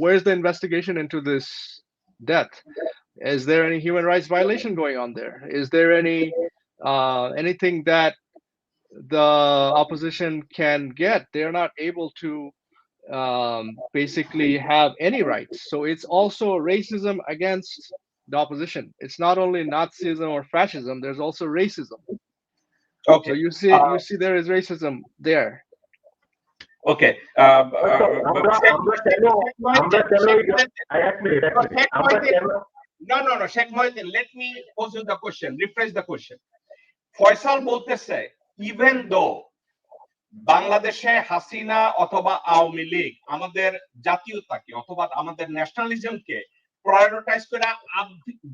where's the investigation into this death? Is there any human rights violation going on there? Is there anything that the opposition can get? They're not able to basically have any rights. So it's also racism against the opposition. It's not only Nazism or fascism, there's also racism. Okay. So you see there is racism there. Okay. No. Sheikh Mohiuddin, let me pose you the question, rephrase the question. Faisal বলতেছে, even though বাংলাদেশে হাসিনা অথবা আওয়ামী লীগ আমাদের জাতীয়তাকে অথবা আমাদের ন্যাশনালিজমকে প্রায়োরিটাইজ করে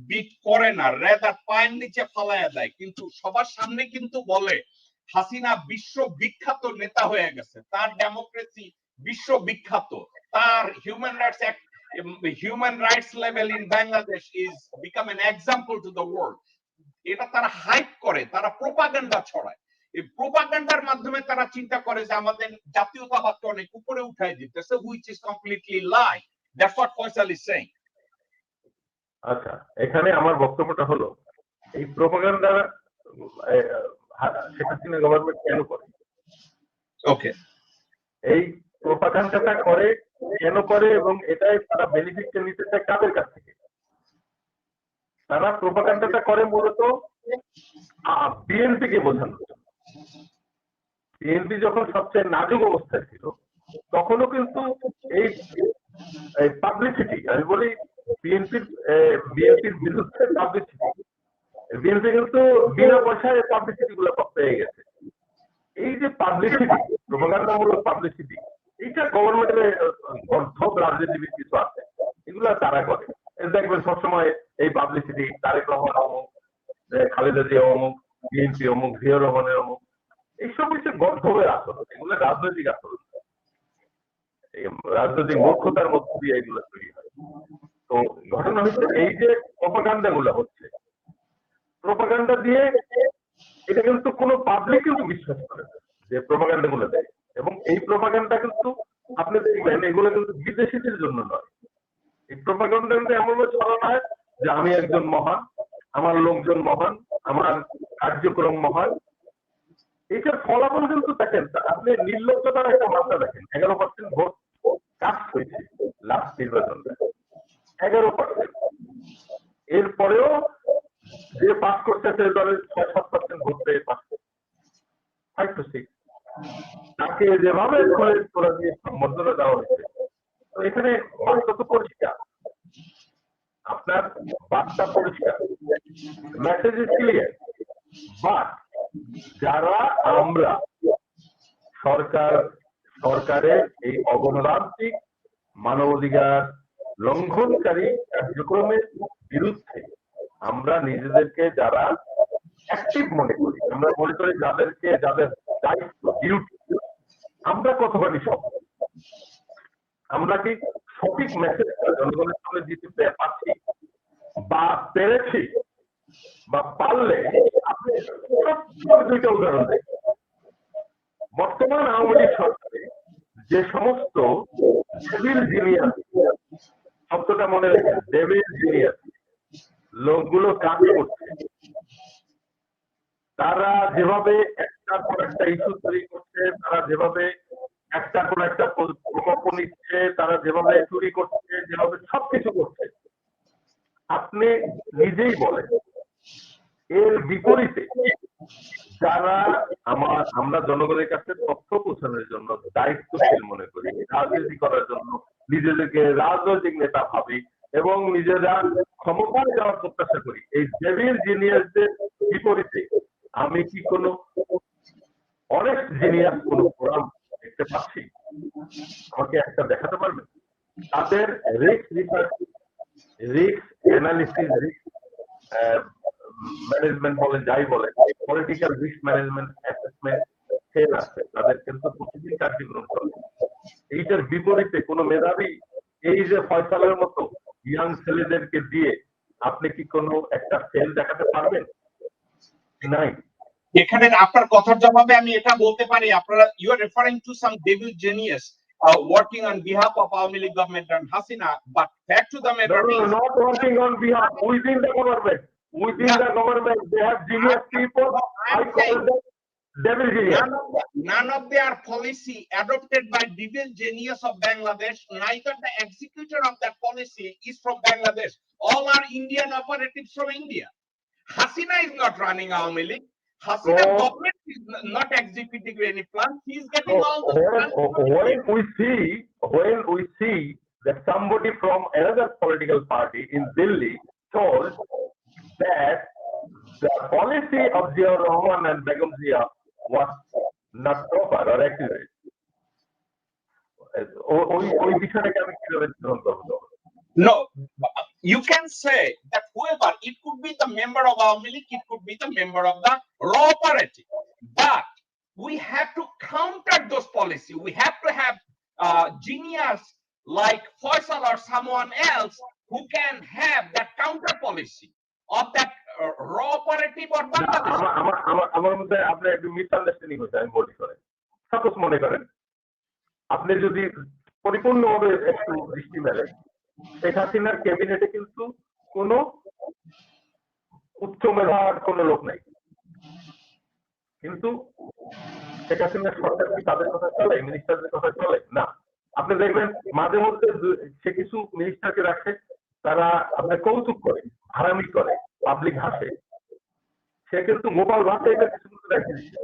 বিট করে না, রেদার পায়ের নিচে ফালাইয়া দেয়, কিন্তু সবার সামনে কিন্তু বলে হাসিনা বিশ্ববিখ্যাত নেতা হয়ে গেছে, তার ডেমোক্রেসি বিশ্ববিখ্যাত, তার human rights level in Bangladesh is become an example to the world. এটা তারা হাইপ করে, তারা প্রোপাগান্ডা ছড়ায়। এই প্রোপাগান্ডার মাধ্যমে তারা চিন্তা করে যে আমাদের জাতীয়তাবাদকে অনেক উপরে উঠাই দিতেছে, which is completely lie. That's what Faisal is saying. আচ্ছা, এখানে আমার বক্তব্যটা হলো, এই প্রোপাগান্ডা শেখ হাসিনা গভর্নমেন্ট কেন করে? ওকে, এই প্রোপাগান্ডাটা করে কেন করে এবং এটাই তারা বেনিফিটটা নিতে চায় কাদের কাছ থেকে? তারা প্রোপাগান্ডাটা করে মূলত বিএনপিকে বোঝানো। বিএনপি যখন সবচেয়ে নাজুক অবস্থায় ছিল তখনও কিন্তু এই পাবলিসিটি, আমি বলি বিএনপির বিরুদ্ধে পাবলিসিটি, বিএনপি কিন্তু বিনা পয়সায় পাবলিসিটি গুলো পেয়ে গেছে। এই যে পাবলিসিটি, প্রোপাগান্ডামূলক পাবলিসিটি, এইটা গভর্নমেন্টের গর্ধব রাজনীতিবিদ কিছু আছে, এগুলা তারা করে। দেখবেন সবসময় এই পাবলিসিটি, তারেক রহমান অমুক, খালেদা জিয়া অমুক, বিএনপি অমুক, জিয়াউর রহমানের অমুক, এইসব হচ্ছে গর্ধবের আচরণ, এগুলো রাজনৈতিক আচরণ, রাজনৈতিক মূর্খতার মধ্য দিয়ে এগুলো তৈরি হয়। তো ঘটনা হচ্ছে এই যে প্রোপাগান্ডা গুলো হচ্ছে, প্রোপাগান্ডা দিয়ে এটা কিন্তু কোনো পাবলিক কিন্তু বিশ্বাস করে না যে প্রোপাগান্ডা গুলো দেয়, এবং এই প্রোপাগান্ডা কিন্তু আপনি দেখবেন এগুলো কিন্তু বিদেশিদের জন্য নয়। এই প্রোপাগান্ডা কিন্তু এমনভাবে ছড়ানো হয় যে আমি একজন মহান, আমার লোকজন মহান, আমার কার্যক্রম মহান। এইটার ফলাফল কিন্তু দেখেন, আপনি নির্লজ্জতার একটা মাত্রা দেখেন, 11% ভোট কাস্ট হয়েছে লাস্ট নির্বাচনটা, 11%। এরপরেও যে পাস করতে সে দলের 6-7% ভোট পেয়ে পাস করছে, 5 to 6। তাকে যেভাবে তোলা দিয়ে সম্বর্ধনা দেওয়া হয়েছে, তো এখানে বার্তা তো পরিষ্কার, আপনার বার্তা পরিষ্কার, মেসেজ ইজ ক্লিয়ার। বাট যারা আমরা সরকারের এই অগণতান্ত্রিক মানবাধিকার লঙ্ঘনকারী কার্যক্রমের বিরুদ্ধে আমরা নিজেদেরকে যারা অ্যাক্টিভ মনে করি, আমরা মনে করি যাদের দায়িত্ব, ডিউটি, আমরা কতখানি সফল, আমরা কি সঠিক মেসেজটা জনগণের সামনে দিতে পারছি বা পেরেছি বা পারলে, আপনি দুইটা উদাহরণ দেন। বর্তমান আওয়ামী লীগ সরকারে যে সমস্ত ডেভিল জিনিয়াস, শব্দটা মনে রেখেন, ডেভিল জিনিয়াস লোকগুলো কাজ করছে, তারা যেভাবে একটার পর একটা ইস্যু তৈরি করছে, তারা যেভাবে একটার পর একটা প্রকল্প নিচ্ছে, তারা যেভাবে চুরি করছে, যেভাবে সবকিছু করছে, আপনি নিজেই বলেন এর বিপরীতে যারা আমরা জনগণের কাছে তথ্য পৌঁছানোর জন্য দায়িত্বশীল মনে করি, রাজনীতি করার জন্য নিজেদেরকে রাজনৈতিক নেতা ভাবি এবং নিজেরা ক্ষমতায় যাওয়ার প্রত্যাশা করি, এই ডেভিল জিনিয়াসদের বিপরীতে আমি কি কোনো অনেস্ট জিনিয়াস কোন ফোরাম দেখতে পাচ্ছি? আমাকে একটা দেখাতে পারবেন? তাদের risk research, risk analysis, risk management বলেন, যাই বলেন, political risk management assessment fail আছে, তাদের কিন্তু প্রতিদিন কার্যক্রম চলে। এইটার বিপরীতে কোন মেধাবী এই যে ফয়সালের মতো ইয়াং ছেলেদেরকে দিয়ে আপনি কি কোনো একটা ফেল দেখাতে পারবেন? নাই। এখানে আপনার কথার জবাবে আমি এটা বলতে পারি, আপনারা you are referring to some devil genius working on behalf of Awami League government and Hasina, but fact to the matter is not working on behalf, within the government. Within the government, they have genius people. I call them devil genius. None of their policy adopted by devil genius of Bangladesh, neither the executor of that policy is from Bangladesh. All are Indian operatives from India. Hasina is not running Awami League. Hasina government is not executing any plan. He is getting all the when we see that somebody from another political party in Delhi told that the policy of Ziaur Rahman and Begum Zia was not proper or accurate. No, you can say that whoever, it could be the member of Awami League, it could be the member of the raw operative, but we have to counter those policies. We have to have genius like Faisal or someone else who can have that counter policy of that raw operative or Bangladesh. আমার মধ্যে আপনি একটু মিসআন্ডারস্ট্যান্ডিং হচ্ছে, আমি বলি করেন। সাপোজ মনে করেন আপনি যদি পরিপূর্ণভাবে একটু দৃষ্টি মেলেন, শেখ হাসিনার ক্যাবিনেটে কিন্তু কোনো উচ্চ মেধার কোনো লোক নাই, কিন্তু শেখ হাসিনার সরকার কি তাদের কথা চলে, মিনিস্টারদের কথা চলে না? আপনি দেখবেন মাঝে মধ্যে সে কিছু মিনিস্টারকে রাখে, তারা আপনার কৌতুক করে, হারামি করে, পাবলিক হাসে, সে কিন্তু গোপাল ভাষায় কিছু কিছু রেখে দিচ্ছে।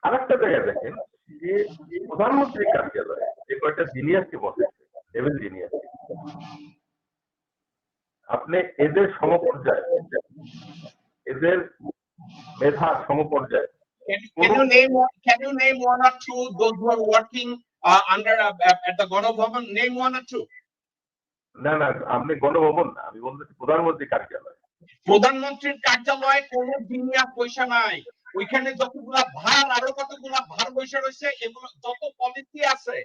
আর একটা জায়গায় দেখেন যে প্রধানমন্ত্রীর কার্যালয়ে যে কয়েকটা জিনিয়াসকে বসেছে, ডেভিল জিনিয়াস, আপনি এদের সমপর্যায়ে, এদের মেধা সমপর্যায়ে Can you name one or two those who are working under at the Ganabhavan? Name one or two. না না, আপনি গণভবন না, আমি বলতেছি প্রধানমন্ত্রী কার্যালয়। প্রধানমন্ত্রীর কার্যালয়ে কোনো দুনিয়া পয়সা নাই। ওইখানে যতগুলা ভার, আরো কতগুলা ভার বসে রয়েছে, এগুলো যত পলিসি আছে,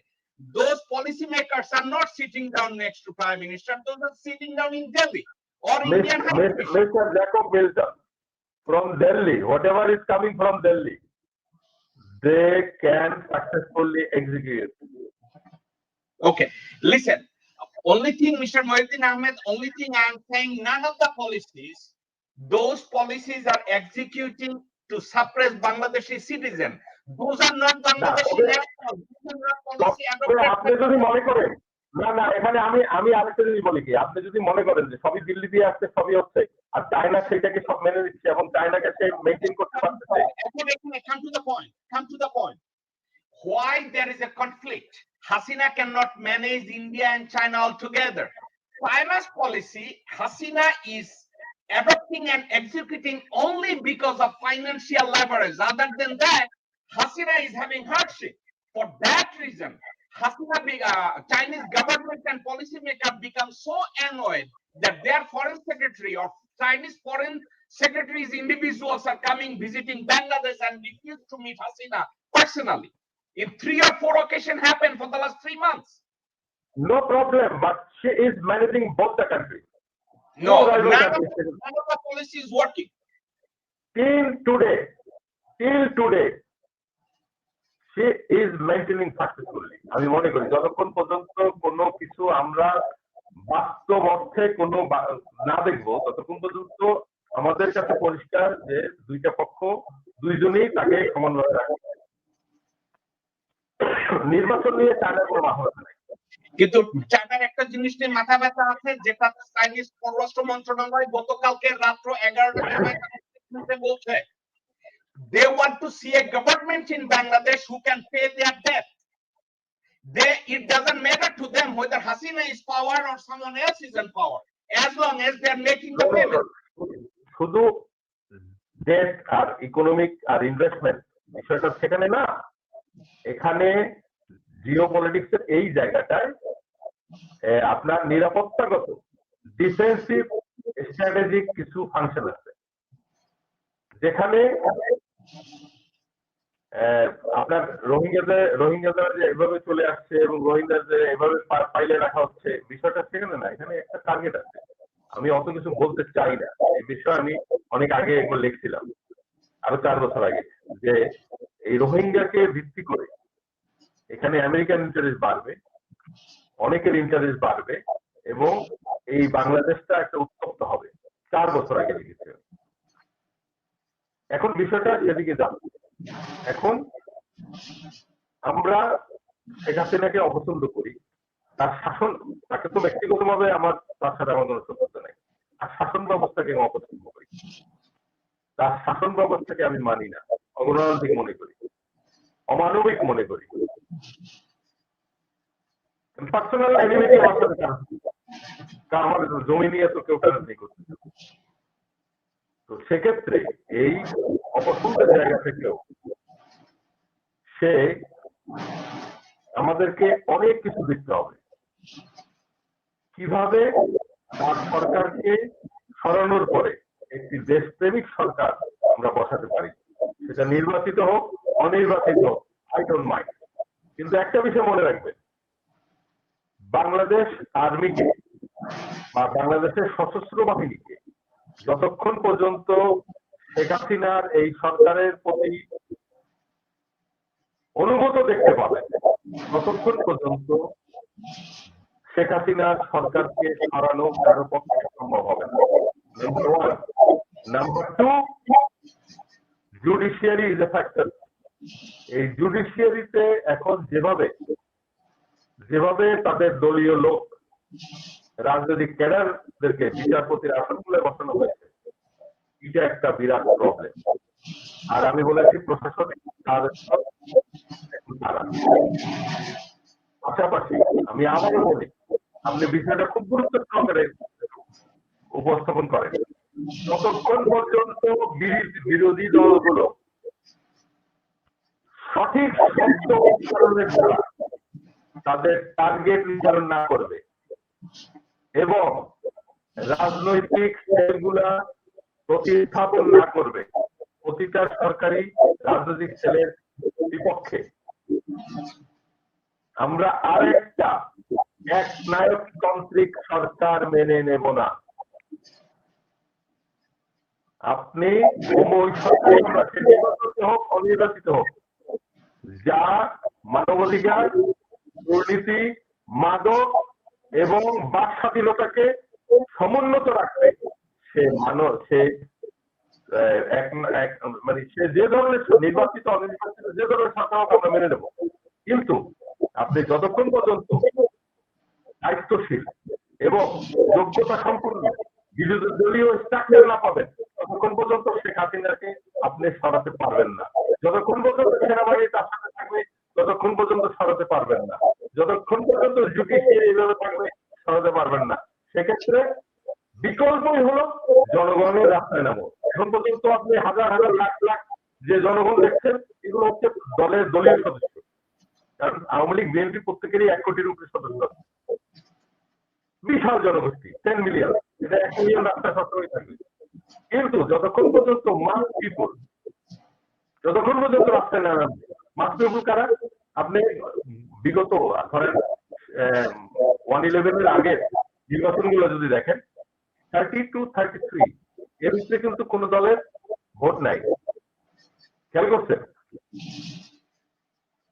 those policy makers are not sitting down next to Prime Minister. Those are sitting down in Delhi or Indian High Commission. Mr. Jacob Milton from Delhi, whatever is coming from Delhi, they can successfully execute. Okay, listen. Only thing, Mr. Mohideen Ahmed, only thing I am saying, none of the policies, those policies are executing to suppress Bangladeshi citizen. Those are not Bangladeshi nationals. Those are not policy আপনি যদি মনে করেন, না না, এখানে আমি আরেকটা জিনিস বলি কি, আপনি যদি মনে করেন যে সবই দিল্লি দিয়ে আসছে, সবই হচ্ছে, আর চায়না সেটাকে সব মেনে নিচ্ছে এবং চায়নাকে সে মেনটেন করতে পারতেছে। Come to the point. Come to the point. Why there is a conflict? Hasina cannot manage India and China altogether. China's policy, Hasina is adopting and executing only because of financial leverage. Other than that, Hasina is having hardship. For that reason, Hasina, Chinese government and policymakers become so annoyed that their foreign secretary or Chinese foreign secretaries individuals are coming visiting Bangladesh and refuse to meet Hasina personally. In 3 or 4 occasions happened for the last 3 months. No problem, but she is managing both the countries. No, none of the policy is working. Till today, she is maintaining successfully. আমি মনে করি যতক্ষণ পর্যন্ত কোনো কিছু আমরা বাস্তব অর্থে কোনো না দেখবো, ততক্ষণ পর্যন্ত আমাদের কাছে পরিষ্কার যে দুইটা পক্ষ দুইজনেই তাকে সমন্বয় রাখে। নির্বাচন নিয়ে চায়নার কোনো মাথা ব্যথা নাই, কিন্তু চায়নার একটা জিনিস নিয়ে মাথা ব্যথা আছে, যেটা চাইনিজ পররাষ্ট্র মন্ত্রণালয় গতকালকে রাত্র 11টার সময় বলছে, they want to see a government in Bangladesh who can pay their debt. It doesn't matter to them whether Hasina is power or someone else is in power, as long as they are making the payment. শুধু ডেট আর ইকোনমিক আর ইনভেস্টমেন্ট বিষয়টা সেখানে না, এখানে জিওপলিটিক্সের এই জায়গাটায় আপনার নিরাপত্তাগত ডিফেন্সিভ স্ট্র্যাটেজিক কিছু ফাংশন আছে, যেখানে আপনার রোহিঙ্গাদের যে এভাবে চলে আসছে এবং রোহিঙ্গাদের এভাবে ফাইলে রাখা হচ্ছে, বিষয়টা সেখানে না, এখানে একটা টার্গেট আছে। আমি অত কিছু বলতে চাই না, এই বিষয়ে আমি অনেক আগে এগুলো লিখছিলাম, আরো 4 বছর আগে, যে এই রোহিঙ্গাকে ভিত্তি করে এখানে আমেরিকান ইন্টারেস্ট বাড়বে, অনেকের ইন্টারেস্ট বাড়বে এবং এই বাংলাদেশটা একটা উত্তপ্ত হবে। 4 বছর আগে লিখেছে। এখন বিষয়টা সেদিকে যাচ্ছে। এখন আমরা শেখ হাসিনাকে অপছন্দ করি, তার শাসন, তাকে তো ব্যক্তিগতভাবে তার সাথে আমার কোনো শত্রুতা নেই, আর শাসন ব্যবস্থাকে আমি অপছন্দ করি, তার শাসন ব্যবস্থাকে আমি মানি না, অগণতান্ত্রিক মনে করি, অমানবিক মনে করি। পার্সোনাল এনিমিটি আমার সাথে কারণ আমার জমি নিয়ে তো কেউ কারণই করছে। তো সেক্ষেত্রে এই অপছন্দের জায়গা থেকেও সে আমাদেরকে অনেক কিছু দেখতে হবে, কিভাবে তার সরকারকে সরানোর পরে একটি দেশপ্রেমিক সরকার আমরা বসাতে পারি, সেটা নির্বাচিত হোক অনির্বাচিত হোক, আই ডোন্ট মাইন্ড। কিন্তু একটা বিষয় মনে রাখবেন, বাংলাদেশ আর্মিকে বা বাংলাদেশের সশস্ত্র বাহিনীকে যতক্ষণ পর্যন্ত শেখ হাসিনার এই সরকারের প্রতি অনুগত দেখতে পাবেন, ততক্ষণ পর্যন্ত শেখ হাসিনার সরকারকে সরানো কারো পক্ষে সম্ভব হবে না। Number 1। Number 2, judiciary is a factor. এই জুডিশিয়ারিতে এখন যেভাবে তাদের দলীয় লোক, রাজনৈতিক ক্যাডারদেরকে বিচারপতির আসনগুলো বসানো হয়েছে, এটা একটা বিরাট প্রবলেম। আর আমি বলেছি প্রশাসনিক পাশাপাশি আমি আবারও বলি, আপনি বিষয়টা খুব গুরুত্ব সহকারে উপস্থাপন করেন, যতক্ষণ পর্যন্ত বিরোধী দলগুলো সঠিক শব্দ উচ্চারণের দ্বারা তাদের টার্গেট নির্ধারণ না করবে এবং রাজনৈতিক সেলগুলা প্রতিস্থাপন না করবে প্রতিটা সরকারি রাজনৈতিক সেলের বিপক্ষে, আমরা আরেকটা একনায়কতান্ত্রিক সরকার মেনে নেব না। আপনি ওই সরকার নির্বাচিত হোক অনির্বাচিত হোক, যা মানবাধিকার, দুর্নীতি, মাদক এবং বাক স্বাধীনতাকে সমুন্নত রাখবে, সে মানে সে যে ধরনের নির্বাচিত অনির্বাচিত যে ধরনের সরকার হোক আমরা মেনে নেব। কিন্তু আপনি যতক্ষণ পর্যন্ত দায়িত্বশীল এবং যোগ্যতা সম্পূর্ণ বিরোধী দলীয় স্ট্রাকচার না পাবেন ততক্ষণ পর্যন্ত শেখ হাসিনাকে আপনি সরাতে পারবেন না। যতক্ষণ পর্যন্ত সেনাবাহিনী তার সাথে থাকবে ততক্ষণ পর্যন্ত সরাতে পারবেন না। যতক্ষণ পর্যন্ত জুডিশিয়ারি এইভাবে থাকবে সরাতে পারবেন না। সেক্ষেত্রে বিকল্পই হলো জনগণের রাস্তায় নামো। এখন পর্যন্ত আপনি হাজার হাজার লাখ লাখ যে জনগণ দেখছেন এগুলো হচ্ছে দলের দলীয় সদস্য, কারণ আওয়ামী লীগ বিএনপি প্রত্যেকেরই 1 কোটির উপরে সদস্য আছে। বিশাল জনগোষ্ঠী 10 মিলিয়ন, এটা 1 মিলিয়ন রাস্তায় সবসময় থাকবে। কিন্তু যতক্ষণ পর্যন্ত মাস পিপল যতক্ষণ পর্যন্ত রাস্তায় না নামবে, মাস পিপল কারা? আপনি বিগত ধরেন 1/11 এর আগে নির্বাচনগুলো যদি দেখেন 32, 33 এর ভিতরে কিন্তু কোন দলের ভোট নাই, খেয়াল করছেন?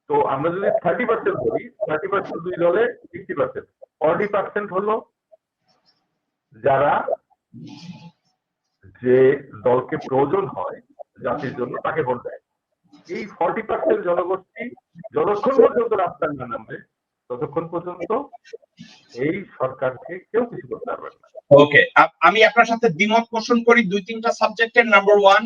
তো আমরা যদি 30% ধরি, 30% দুই দলে 60%, 40% হলো যারা যে দলকে প্রয়োজন হয় জাতির জন্য তাকে ভোট দেয়। এই 40% জনগোষ্ঠী যতক্ষণ পর্যন্ত রাস্তায় না নামবে ততক্ষণ পর্যন্ত এই সরকারকে কেউ কিছু করতে পারবে না। ওকে, আমি আপনার সাথে দ্বিমত পোষণ করি 2-3টা সাবজেক্টের। নাম্বার 1,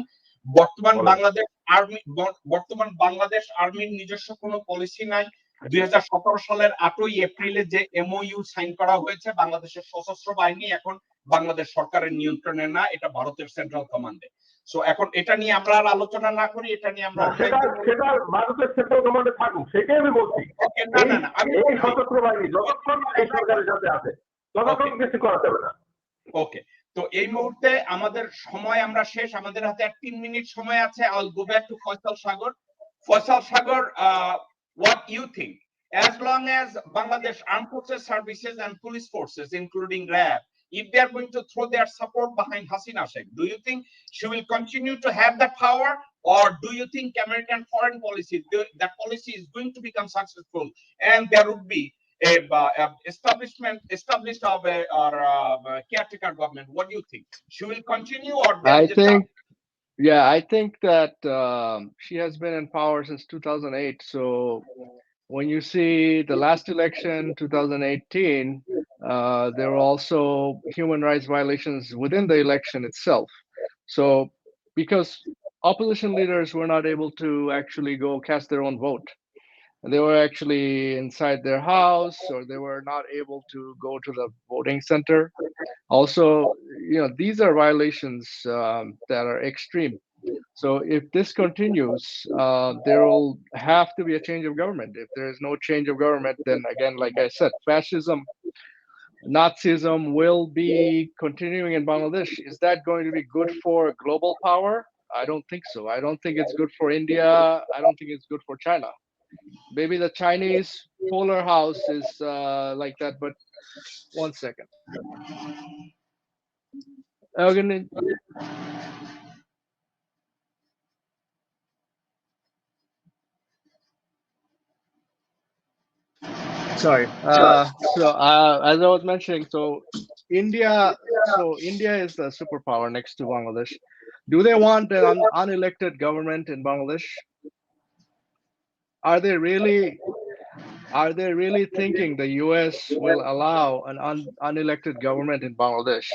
বর্তমান বাংলাদেশ আর্মির নিজস্ব কোনো পলিসি নাই। 2017 সালের 8ই এপ্রিলে যে এমওইউ সাইন করা হয়েছে, বাংলাদেশের সশস্ত্র বাহিনী এখন বাংলাদেশ সরকারের নিয়ন্ত্রণে না, এটা ভারতের সেন্ট্রাল কমান্ডে। সো এখন এটা নিয়ে আমরা আর আলোচনা না করি, এটা নিয়ে আমরা সেটা ভারতের সেন্ট্রাল কমান্ডে থাকুক, সেটাই আমি বলছি। এই সশস্ত্র বাহিনী যতক্ষণ এই সরকারের সাথে আছে ততক্ষণ কিছু করা যাবে না। ওকে, তো এই মুহূর্তে আমাদের সময় আমরা শেষ, আমাদের হাতে 3 মিনিট সময় আছে। I will go back to Faisal Sagar. Faisal Sagar, what you think, as long as Bangladesh Armed Forces Services and police forces including RAB, if they are going to throw their support behind Hasina Sheikh, do you think she will continue to have that power, or do you think American foreign policy, that policy is going to become successful and there would be established of a caretaker government? What do you think? She will continue, or I think that she has been in power since 2008. So when you see the last election, 2018, there were also human rights violations within the election itself. So because opposition leaders were not able to actually go cast their own vote, they were actually inside their house, or they were not able to go to the voting center. Also, these are violations that are extreme. So if this continues, there will have to be a change of government. If there is no change of government, then again, like I said, fascism, Nazism will be continuing in Bangladesh. Is that going to be good for global power? I don't think so. I don't think it's good for India. I don't think it's good for China. Maybe the Chinese polar house is like that, but 1 second. Sorry. As I was mentioning, India is the superpower next to Bangladesh. Do they want an unelected government in Bangladesh? Are they really thinking the US will allow an unelected government in Bangladesh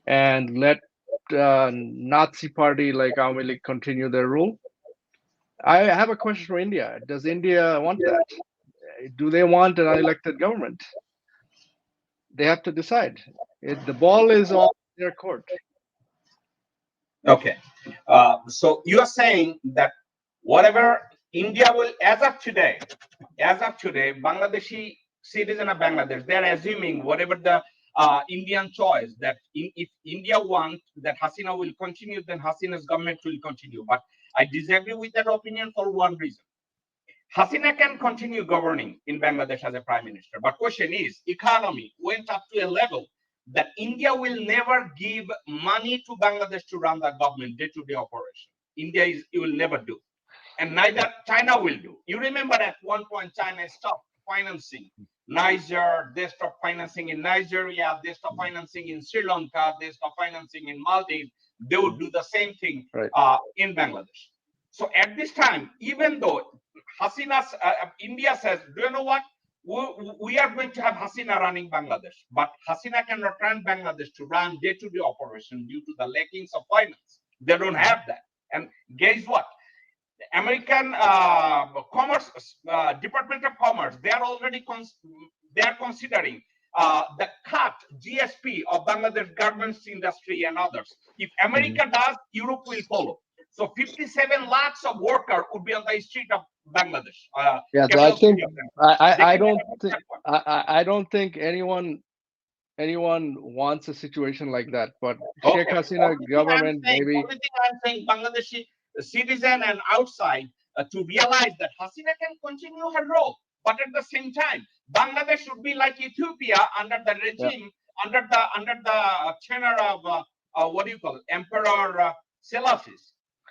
and let Nazi party like Awami League continue their rule? I have a question for India. Does India want that? Do they want an unelected government? They have to decide. The ball is on their court. Okay. So you are saying that whatever India will, as of today, Bangladeshi citizen of Bangladesh, they're assuming whatever the Indian choice that if India wants that Hasina will continue, then Hasina's government will continue. But I disagree with that opinion for one reason. Hasina can continue governing in Bangladesh as a prime minister, but question is, economy went up to a level that India will never give money to Bangladesh to run the government day-to-day operation. It will never do, and neither China will do. You remember at one point China stopped financing Niger, they stopped financing in Nigeria, they stopped financing in Sri Lanka, they stopped financing in Maldives. They would do the same thing in Bangladesh. So at this time, even though India says, do you know what? We are going to have Hasina running Bangladesh, but Hasina cannot run Bangladesh to run day-to-day operation due to the lackings of finance. They don't have that. And guess what? The American Department of Commerce, they are already considering the cut GSP of Bangladesh garments industry and others. If America does, Europe will follow. So 57 lakhs of workers would be on the street of Bangladesh. Yeah, so I don't think anyone wants a situation like that. But Sheikh Hasina government maybe. Only thing I'm saying, Bangladeshi citizen and outside to realize that Hasina can continue her role, but at the same time, Bangladesh should be like Ethiopia under the regime, under the tenure of what do you call it, Emperor Selassie.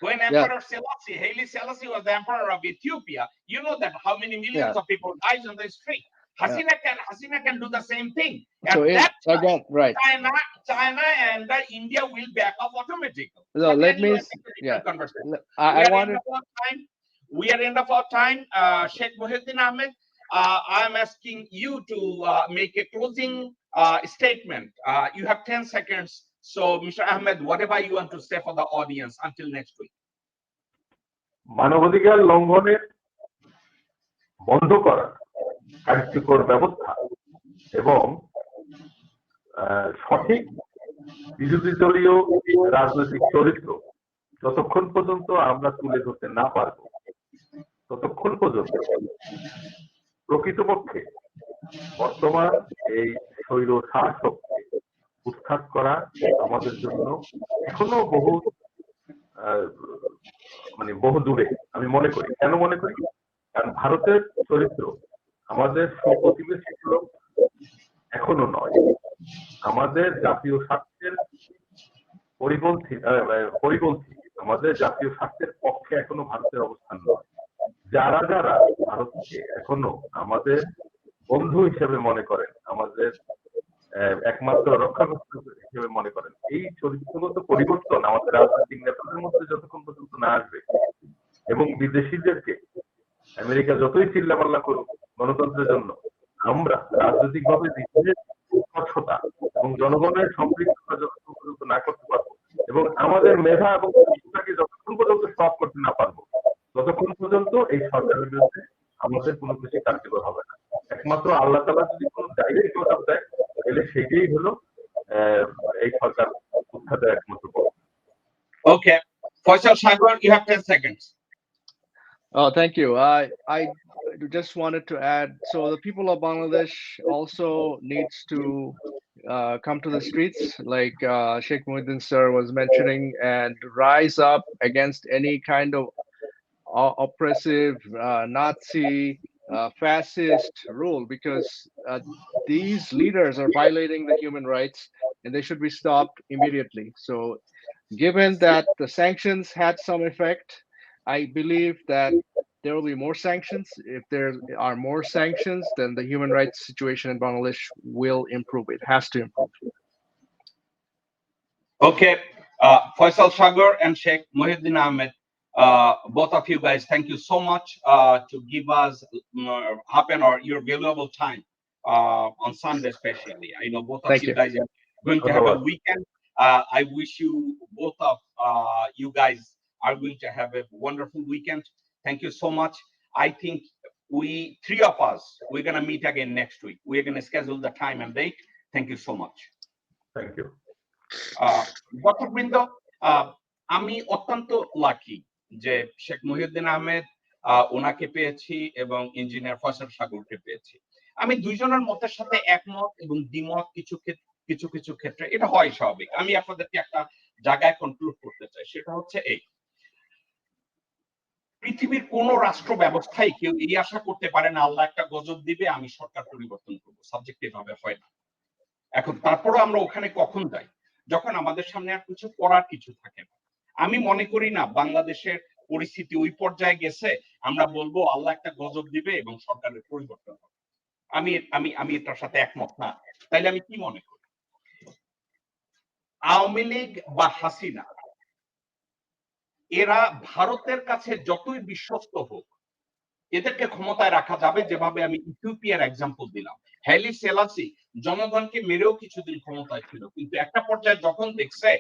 When Emperor Selassie, Haile Selassie was the emperor of Ethiopia, you know that how many millions of people died on the street. Hasina can do the same thing. So again, right? China and India will back up automatically. So let me. We are end of our time. Sheikh Muhyiddin Ahmed, I'm asking you to make a closing statement. You have 10 seconds. So, Mr. Ahmed, whatever you want to say for the audience until next week. মানবাধিকার লঙ্ঘনের বন্ধ করা কার্যকর ব্যবস্থা এবং সঠিক বিরোধী দলীয় রাজনৈতিক চরিত্র যতক্ষণ পর্যন্ত আমরা তুলে ধরতে না পারব ততক্ষণ পর্যন্ত প্রকৃতপক্ষে বর্তমান এই স্বৈর শাসককে উৎখাত করা আমাদের জন্য এখনো বহু দূরে আমি মনে করি। কেন মনে করি? কারণ ভারতের চরিত্র আমাদের সুপ্রতিবেশী এখনো নয়, আমাদের জাতীয় স্বার্থের পরিপন্থী, আমাদের জাতীয় স্বার্থের পক্ষে এখনো ভারতের অবস্থান নয়। যারা ভারতকে এখনো আমাদের বন্ধু হিসেবে মনে করেন, আমাদের একমাত্র রক্ষাকর্তা হিসেবে মনে করেন, এই চরিত্রগত পরিবর্তন আমাদের রাজনৈতিক নেতাদের মধ্যে যতক্ষণ পর্যন্ত না আসবে এবং বিদেশিদেরকে আমেরিকা যতই চিল্লাপাল্লা করুক গণতন্ত্রের জন্য, আমরা রাজনৈতিকভাবে নিজেদের স্বচ্ছতা এবং জনগণের সম্পৃক্ততা যতক্ষণ পর্যন্ত না করতে পারবো এবং আমাদের মেধা এবং প্রতিভাকে যতক্ষণ পর্যন্ত স্টপ করতে না পারবো ততক্ষণ পর্যন্ত এই সরকারের বিরুদ্ধে আমাদের কোনো কিছু কার্যকর হবে না। একমাত্র আল্লাহ তাআলা যদি কোনো ডাইরেক্ট অর্ডার দেয় তাহলে সেটাই হলো এই সরকার উৎখাতের একমাত্র পথ। Okay, Faisal Sagar, you have 10 seconds. Oh, thank you. I just wanted to add, so the people of Bangladesh also needs to come to the streets, like Sheikh Muhyiddin sir was mentioning, and rise up against any kind of oppressive Nazi fascist rule, because these leaders are violating the human rights and they should be stopped immediately. So given that the sanctions had some effect, I believe that there will be more sanctions. If there are more sanctions, then the human rights situation in Bangladesh will improve. It has to improve. Okay, Faisal Sagar and Sheikh Muhyiddin Ahmed, both of you guys, thank you so much to give us half an hour, your valuable time on Sunday especially. I know both of you guys are going to have a weekend. I wish you, both of you guys are going to have a wonderful weekend. Thank you so much. I think three of us, we're going to meet again next week. We're going to schedule the time and date. Thank you so much. Thank you. Dr. Brindo, আমি অত্যন্ত লাকি যে শেখ মুহিউদ্দিন আহমেদ ওনাকে পেয়েছি এবং ইঞ্জিনিয়ার ফয়সাল সাগরকে পেয়েছি। আমি দুইজনের মতের সাথে একমত এবং দ্বিমত কিছু কিছু ক্ষেত্রে, এটা হয় স্বাভাবিক। আমি আপনাদেরকে একটা জায়গায় কনক্লুড করতে চাই, সেটা হচ্ছে এই, পৃথিবীর কোন রাষ্ট্র ব্যবস্থায় কেউ এই আশা করতে পারে না আল্লাহ একটা গজব দিবে আমি সরকার পরিবর্তন করবো, সাবজেক্টিভ ভাবে হয় না। এখন তারপরও আমরা ওখানে কখন যাই? যখন আমাদের সামনে আর কিছু করার কিছু থাকে না। আমি মনে করি না বাংলাদেশের পরিস্থিতি ওই পর্যায়ে গেছে আমরা বলবো আল্লাহ একটা গজব দিবে এবং সরকারের পরিবর্তন হবে। আমি আমি আমি এটার সাথে একমত না। তাইলে আমি কি মনে করি, আওয়ামী লীগ বা হাসিনা এরা ভারতের কাছে যতই বিশ্বস্ত হোক, এদেরকে ক্ষমতায় রাখা যাবে যেভাবে আমি ইথিওপিয়ার এক্সাম্পল দিলাম। হ্যাইলি সেলাসি জনগণকে মেরেও কিছুদিন ক্ষমতায় ছিল, কিন্তু একটা পর্যায়ে যখন দেখছে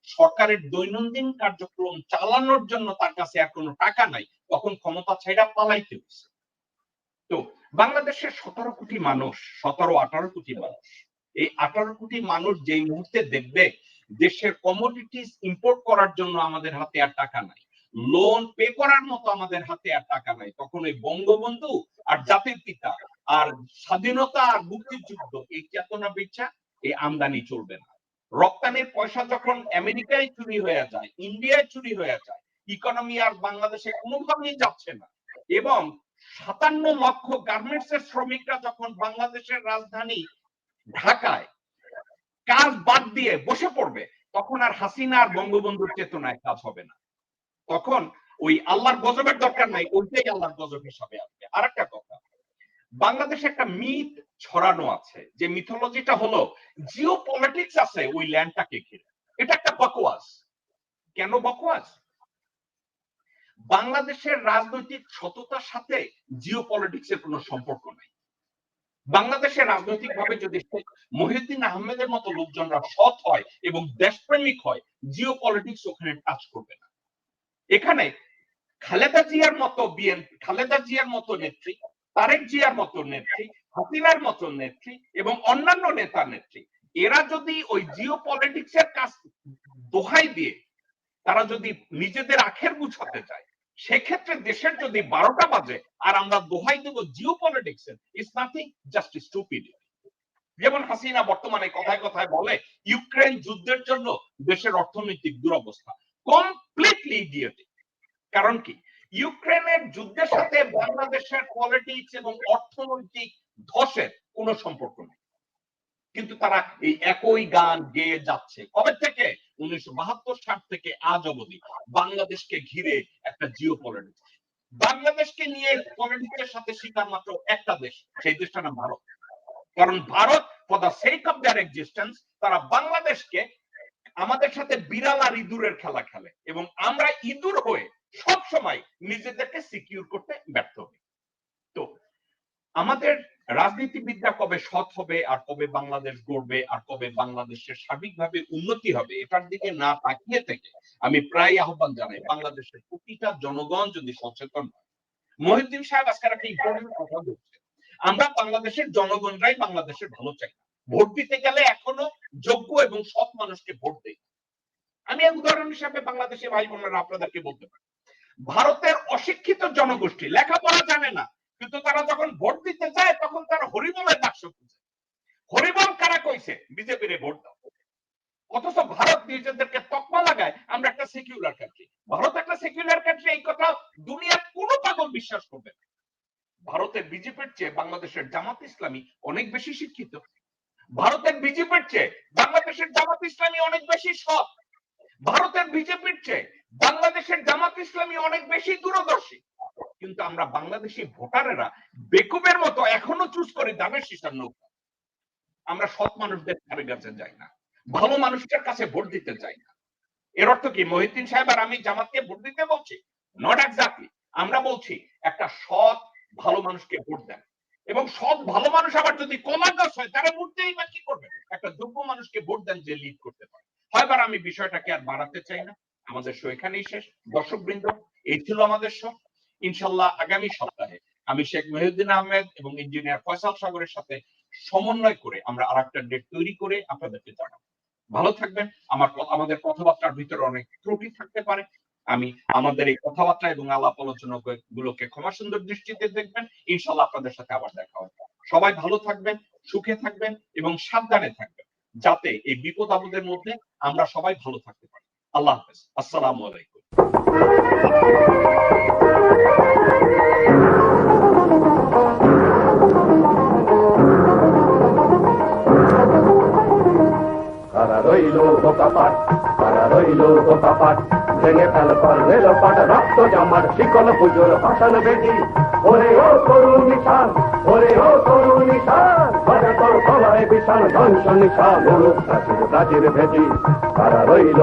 সরকারের দৈনন্দিন কার্যক্রম চালানোর জন্য তার কাছে আর কোনো টাকা নাই, তখন ক্ষমতা ছাইড়া পালাইতে হয়েছে। তো বাংলাদেশের 17 কোটি মানুষ, 17-18 কোটি মানুষ, এই 18 কোটি মানুষ যেই মুহূর্তে দেখবে দেশের কমোডিটিস ইম্পোর্ট করার জন্য আমাদের হাতে আর টাকা নাই, লোন পে করার মতো আমাদের হাতে আর টাকা নাই, তখন ওই বঙ্গবন্ধু আর জাতির পিতা আর স্বাধীনতা আর মুক্তিযুদ্ধ এই চেতনা বিচ্ছা এই আমদানি চলবে না। রপ্তানির পয়সা যখন আমেরিকায় চুরি হয়ে যায়, ইন্ডিয়ায় চুরি হয়ে যায়, ইকোনমি আর বাংলাদেশে কোনোভাবেই যাচ্ছে না, এবং 57 লক্ষ গার্মেন্টস এর শ্রমিকরা যখন বাংলাদেশের রাজধানী ঢাকায় কাজ বাদ দিয়ে বসে পড়বে, তখন আর হাসিনা আর বঙ্গবন্ধুর চেতনায় কাজ হবে না। তখন ওই আল্লাহর গজবের দরকার নাই, ওইটাই আল্লাহর গজব হিসাবে আসবে। আর একটা কথা, বাংলাদেশে একটা মিথ ছড়ানো আছে, যে মিথোলজিটা হলো জিও পলিটিক্স আছে ওই ল্যান্ডটাকে ঘিরে। এটা একটা বকওয়াস। কেন বকওয়াস? বাংলাদেশের রাজনৈতিক সততার সাথে জিও পলিটিক্স এর কোনো সম্পর্ক নাই। বাংলাদেশের রাজনৈতিক ভাবে যদি মহিউদ্দিন আহমেদের মতো লোকজনরা সৎ হয় এবং দেশপ্রেমিক হয়, জিও পলিটিক্স ওখানে টাচ করবে না। এখানে খালেদা জিয়ার মতো খালেদা জিয়ার মতো নেত্রী, তারেক জিয়ার মতো নেত্রী, হাসিনার মতো নেত্রী এবং অন্যান্য নেতা নেত্রী, এরা যদি ওই জিও পলিটিক্স এর কাজ দোহাই দিয়ে তারা যদি নিজেদের আখের গুছাতে চায়, সেক্ষেত্রে দেশের যদি 12টা বাজে আর আমরা দোহাই দেব জিও পলিটিক্স এর, ইটস নাথিং, জাস্ট স্টুপিডিটি। যেমন হাসিনা বর্তমানে কথায় কথায় বলে ইউক্রেন যুদ্ধের জন্য দেশের অর্থনৈতিক দুরবস্থা, কমপ্লিটলি ইডিয়েটিক। কারণ কি, ইউক্রেনের যুদ্ধের সাথে বাংলাদেশের পলিটিক্স এবং অর্থনৈতিক ধসের কোনো সম্পর্ক নেই, কিন্তু তারা এই একই গান গেয়ে যাচ্ছে কবে থেকে, 1972 থেকে আজ অবধি বাংলাদেশকে ঘিরে একটা জিও পলিটিক্স। বাংলাদেশকে নিয়ে পলিটিক্সের সাথে শিকার মাত্র একটা দেশ, সেই দেশটার নাম ভারত। কারণ Bharat for the sake of their existence তারা বাংলাদেশকে আমাদের সাথে বিড়াল আর ইঁদুরের খেলা খেলে, এবং আমরা ইঁদুর হয়ে সব সময় নিজেদেরকে সিকিউর করতে ব্যর্থ হই। তো আমাদের রাজনীতিবিদরা কবে সৎ হবে আর কবে বাংলাদেশ গড়বে আর কবে বাংলাদেশের সার্বিকভাবে উন্নতি হবে, এটার দিকে না তাকিয়ে থেকে আমি প্রায় আহ্বান জানাই বাংলাদেশের প্রতিটা জনগণ যদি সচেতন হয়। মহিউদ্দিন সাহেব আজকের একটা ইম্পর্টেন্ট কথা বলছে, আমরা বাংলাদেশের জনগণরাই বাংলাদেশের ভালো চাই। ভোট দিতে গেলে এখনো যোগ্য এবং সৎ মানুষকে ভোট দেই। আমি এক উদাহরণ হিসাবে বাংলাদেশে ভাই বোনেরা আপনাদেরকে বলতে পারি, ভারতের অশিক্ষিত জনগোষ্ঠী লেখাপড়া জানে না, কিন্তু তারা যখন ভোট দিতে যায় তখন তারা হরিবলের বাক্স খুঁজে। হরিবল কারা কইছে বিজেপির ভোট দাও, অথচ ভারত নিজেদেরকে তকমা লাগায় আমরা একটা সেকুলার কান্ট্রি। ভারত একটা সেকুলার কান্ট্রি, এই কথা দুনিয়ার কোনো পাগল বিশ্বাস করবে না। ভারতের বিজেপির চেয়ে বাংলাদেশের জামাত ইসলামী অনেক বেশি শিক্ষিত, ভারতের বিজেপির চেয়ে বাংলাদেশের জামাত ইসলামী অনেক বেশি সৎ, ভারতের বিজেপির চেয়ে বাংলাদেশের জামাত ইসলামী অনেক বেশি দূরদর্শী। কিন্তু আমরা বাংলাদেশি ভোটারেরা বেকুবের মতো এখনো চুজ করি দামের শীষার নৌকা। আমরা সৎ মানুষদের ধারে কাছে যাই না, ভালো মানুষদের কাছে ভোট দিতে চাই না। এর অর্থ কি মহিউদ্দিন সাহেব আর আমি জামাতকে ভোট দিতে বলছি? Not exactly. আমরা বলছি একটা সৎ ভালো মানুষকে ভোট দেন, এবং সৎ ভালো মানুষ আবার যদি কমান্ডাস হয় তারা ভোট দেয় বা কি করবেন, একটা যোগ্য মানুষকে ভোট দেন যে লিড করতে পারে। হয়বার আমি বিষয়টাকে আর বাড়াতে চাই না, আমাদের শো এখানেই শেষ। দর্শক বৃন্দ, এই ছিল আমাদের শো। ইনশাল্লাহ আগামী সপ্তাহে আমি শেখ মহিউদ্দিন আহমেদ এবং ইঞ্জিনিয়ার ফয়সাল সাগরের সাথে সমন্বয় করে আমরা আরেকটা ডেট তৈরি করে আপনাদেরকে জানাবো। ভালো থাকবেন। আমাদের কথাবার্তার ভিতরে অনেক ত্রুটি থাকতে পারে, আমি আমাদের এই কথাবার্তা এবং আলাপ আলোচনা গুলোকে ক্ষমা সুন্দর দৃষ্টিতে দেখবেন। ইনশাল্লাহ আপনাদের সাথে আবার দেখা হবে। সবাই ভালো থাকবেন, সুখে থাকবেন এবং সাবধানে থাকবেন, যাতে এই বিপদ আপদের মধ্যে আমরা সবাই ভালো থাকতে পারি। আল্লাহ হাফেজ। আসসালামু আলাইকুম। কারা রইল বোকাপাট, কারা রইল বোকাপাট, ভেঙে ফেল কর রেলপাট, রক্ত জমাট শিকল পুজোর ভাষণ বেদি। ওরে ও তরুণ নিশান, ওরে ও তরুণ নিশান, বাজা তোর গলায় বিশাল ধ্বংস নিশান, প্রাচীর প্রাচীর ভেদি। কারা রইল